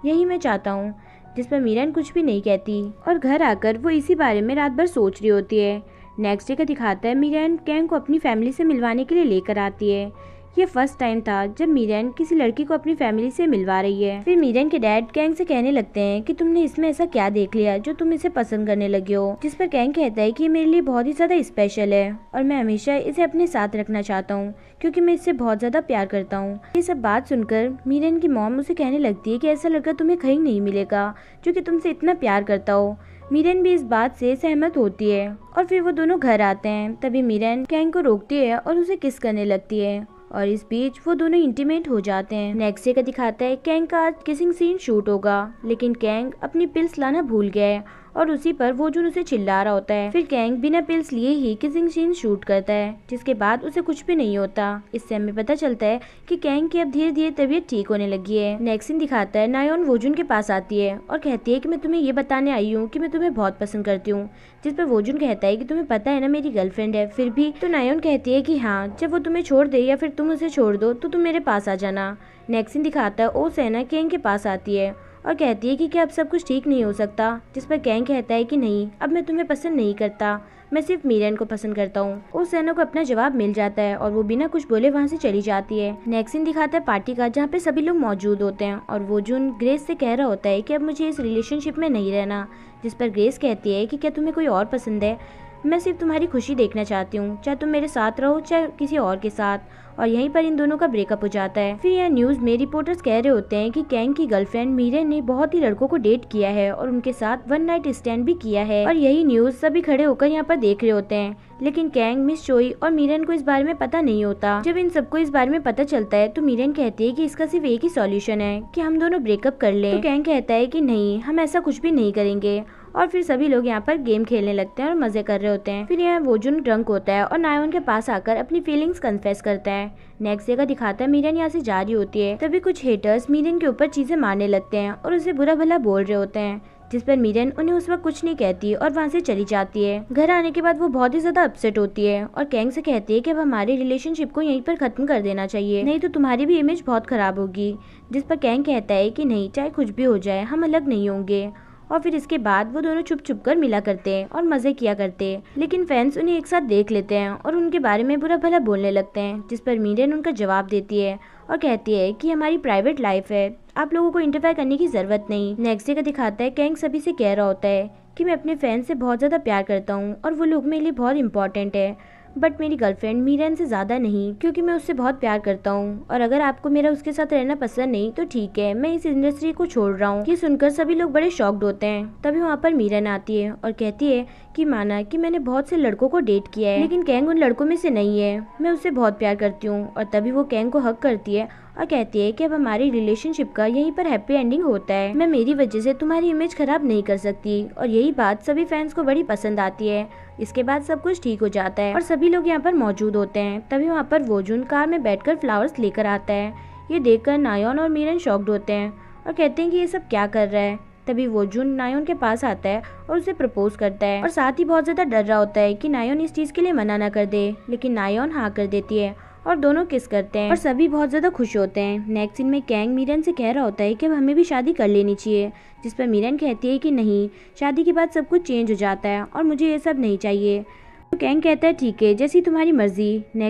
यही मैं चाहता हूँ। जिस पर मीरन कुछ भी नहीं कहती और घर आकर वो इसी बारे में रात भर सोच रही होती है। नेक्स्ट डे का दिखाता है मीरन कैंग को अपनी फैमिली से मिलवाने के लिए लेकर आती है। ये फर्स्ट टाइम था जब मीरन किसी लड़की को अपनी फैमिली से मिलवा रही है। फिर मीरन के डैड कैंग से कहने लगते हैं कि तुमने इसमें ऐसा क्या देख लिया जो तुम इसे पसंद करने लगे हो। जिस पर कैंग कहता है कि ये मेरे लिए बहुत ही ज्यादा स्पेशल है और मैं हमेशा इसे अपने साथ रखना चाहता हूँ क्योंकि मैं इससे बहुत ज्यादा प्यार करता हूँ। ये सब बात सुनकर मीरन की मॉम उसे कहने लगती है कि ऐसा लड़का तुम्हें कहीं नहीं मिलेगा जो कि तुमसे इतना प्यार करता हो। मीरन भी इस बात से सहमत होती है और फिर वो दोनों घर आते हैं। तभी मीरन कैंग को रोकती है और उसे किस करने लगती है और इस बीच वो दोनों इंटीमेट हो जाते हैं। नेक्स्ट डे का दिखाता है कैंग का आज किसिंग सीन शूट होगा, लेकिन कैंग अपनी पिल्स लाना भूल गया है और उसी पर वोजुन उसे चिल्ला रहा होता है। फिर कैंग बिना पिल्स लिए ही किसिंग सीन शूट करता है, जिसके बाद उसे कुछ भी नहीं होता। इससे हमें पता चलता है कि कैंग की अब धीरे धीरे तबीयत ठीक होने लगी है। नेक्स्ट सीन दिखाता है नायोन वोजुन के पास आती है और कहती है कि मैं तुम्हें ये बताने आई हूँ कि मैं तुम्हें बहुत पसंद करती हूँ। जिस पर वोजुन कहता है कि तुम्हें पता है ना मेरी गर्लफ्रेंड है फिर भी। तो नायोन कहती है कि हाँ, जब वो तुम्हें छोड़ दे या फिर तुम उसे छोड़ दो तो तुम मेरे पास आ जाना। नेक्स्ट सीन दिखाता है ओ सेना कैंग के पास आती है और कहती है कि क्या अब सब कुछ ठीक नहीं हो सकता। जिस पर कैंग कहता है कि नहीं, अब मैं तुम्हें पसंद नहीं करता, मैं सिर्फ मीरन को पसंद करता हूँ। उस सेना को अपना जवाब मिल जाता है और वो बिना कुछ बोले वहाँ से चली जाती है। नेक्स्ट सीन दिखाता है पार्टी का जहाँ पे सभी लोग मौजूद होते हैं और वोजुन ग्रेस से कह रहा होता है कि अब मुझे इस रिलेशनशिप में नहीं रहना। जिस पर ग्रेस कहती है कि क्या तुम्हें कोई और पसंद है, मैं सिर्फ तुम्हारी खुशी देखना चाहती हूँ, चाहे तुम मेरे साथ रहो चाहे किसी और के साथ। और यहीं पर इन दोनों का ब्रेकअप हो जाता है। फिर यहाँ न्यूज में रिपोर्टर्स कह रहे होते हैं कि कैंग की गर्लफ्रेंड मीरन ने बहुत ही लड़कों को डेट किया है और उनके साथ वन नाइट स्टैंड भी किया है। और यही न्यूज सभी खड़े होकर यहाँ पर देख रहे होते हैं, लेकिन कैंग, मिस चोई और मीरन को इस बारे में पता नहीं होता। जब इन सबको इस बारे में पता चलता है तो मीरन कहती है कि इसका सिर्फ एक ही सॉल्यूशन है कि हम दोनों ब्रेकअप कर लें। तो कैंग कहता है कि नहीं, हम ऐसा कुछ भी नहीं करेंगे। और फिर सभी लोग यहाँ पर गेम खेलने लगते हैं और मजे कर रहे होते हैं। फिर यहाँ वोजुन ड्रंक होता है और नायोन के पास आकर अपनी फीलिंग्स कन्फेस करता है। नेक्स्ट डे का दिखाता है मीरन यहाँ से जा रही होती है, तभी कुछ हेटर्स मीरन के ऊपर चीजें मारने लगते हैं और उसे बुरा भला बोल रहे होते हैं। जिस पर मीरन उन्हें उस वक्त कुछ नहीं कहती और वहाँ से चली जाती है। घर आने के बाद वो बहुत ही ज्यादा अपसेट होती है और कैंग से कहती है कि अब हमारे रिलेशनशिप को यहीं पर खत्म कर देना चाहिए, नहीं तो तुम्हारी भी इमेज बहुत खराब होगी। जिस पर कैंग कहता है कि नहीं, चाहे कुछ भी हो जाए हम अलग नहीं होंगे। और फिर इसके बाद वो दोनों छुप छुप कर मिला करते हैं और मजे किया करते हैं, लेकिन फैंस उन्हें एक साथ देख लेते हैं और उनके बारे में बुरा भला बोलने लगते हैं। जिस पर मीरन उनका जवाब देती है और कहती है कि हमारी प्राइवेट लाइफ है, आप लोगों को इंटरफेयर करने की जरूरत नहीं। नेक्स्ट डे का दिखाता है कैंग सभी से कह रहा होता है कि मैं अपने फैंस से बहुत ज्यादा प्यार करता हूँ और वो लोग मेरे लिए बहुत इंपॉर्टेंट है, बट मेरी गर्लफ्रेंड मीरन से ज्यादा नहीं, क्योंकि मैं उससे बहुत प्यार करता हूँ और अगर आपको मेरा उसके साथ रहना पसंद नहीं तो ठीक है, मैं इस इंडस्ट्री को छोड़ रहा हूँ। ये सुनकर सभी लोग बड़े शॉक्ड होते हैं। तभी वहाँ पर मीरन आती है और कहती है कि माना कि मैंने बहुत से लड़कों को डेट किया है, लेकिन कैंग उन लड़कों में से नहीं है, मैं उससे बहुत प्यार करती हूँ। और तभी वो कैंग को हक करती है और कहती है कि अब हमारी रिलेशनशिप का यहीं पर हैप्पी एंडिंग होता है, मैं मेरी वजह से तुम्हारी इमेज खराब नहीं कर सकती। और यही बात सभी फैंस को बड़ी पसंद आती है। इसके बाद सब कुछ ठीक हो जाता है और सभी लोग यहाँ पर मौजूद होते हैं। तभी वहाँ पर वोजुन कार में बैठकर फ्लावर्स लेकर आता है। ये देखकर नायोन और मीरन शॉक्ड होते हैं और कहते हैं कि ये सब क्या कर रहा है। तभी वो जुन नायोन के पास आता है और उसे प्रपोज करता है और साथ ही बहुत ज्यादा डर रहा होता है कि नायोन इस चीज के लिए मना ना कर दे, लेकिन नायोन हाँ कर देती है और दोनों किस करते हैं और सभी बहुत ज्यादा खुश होते हैं। नेक्स्ट सीन में कैंग मीरन से कह रहा होता है कि अब हमें भी शादी कर लेनी चाहिए, जिस पर मीरन कहती है कि नहीं, शादी के बाद सब कुछ चेंज हो जाता है और मुझे ये सब नहीं चाहिए। तो कैंग कहता है ठीक है, जैसी तुम्हारी मर्जी। नेक्स्ट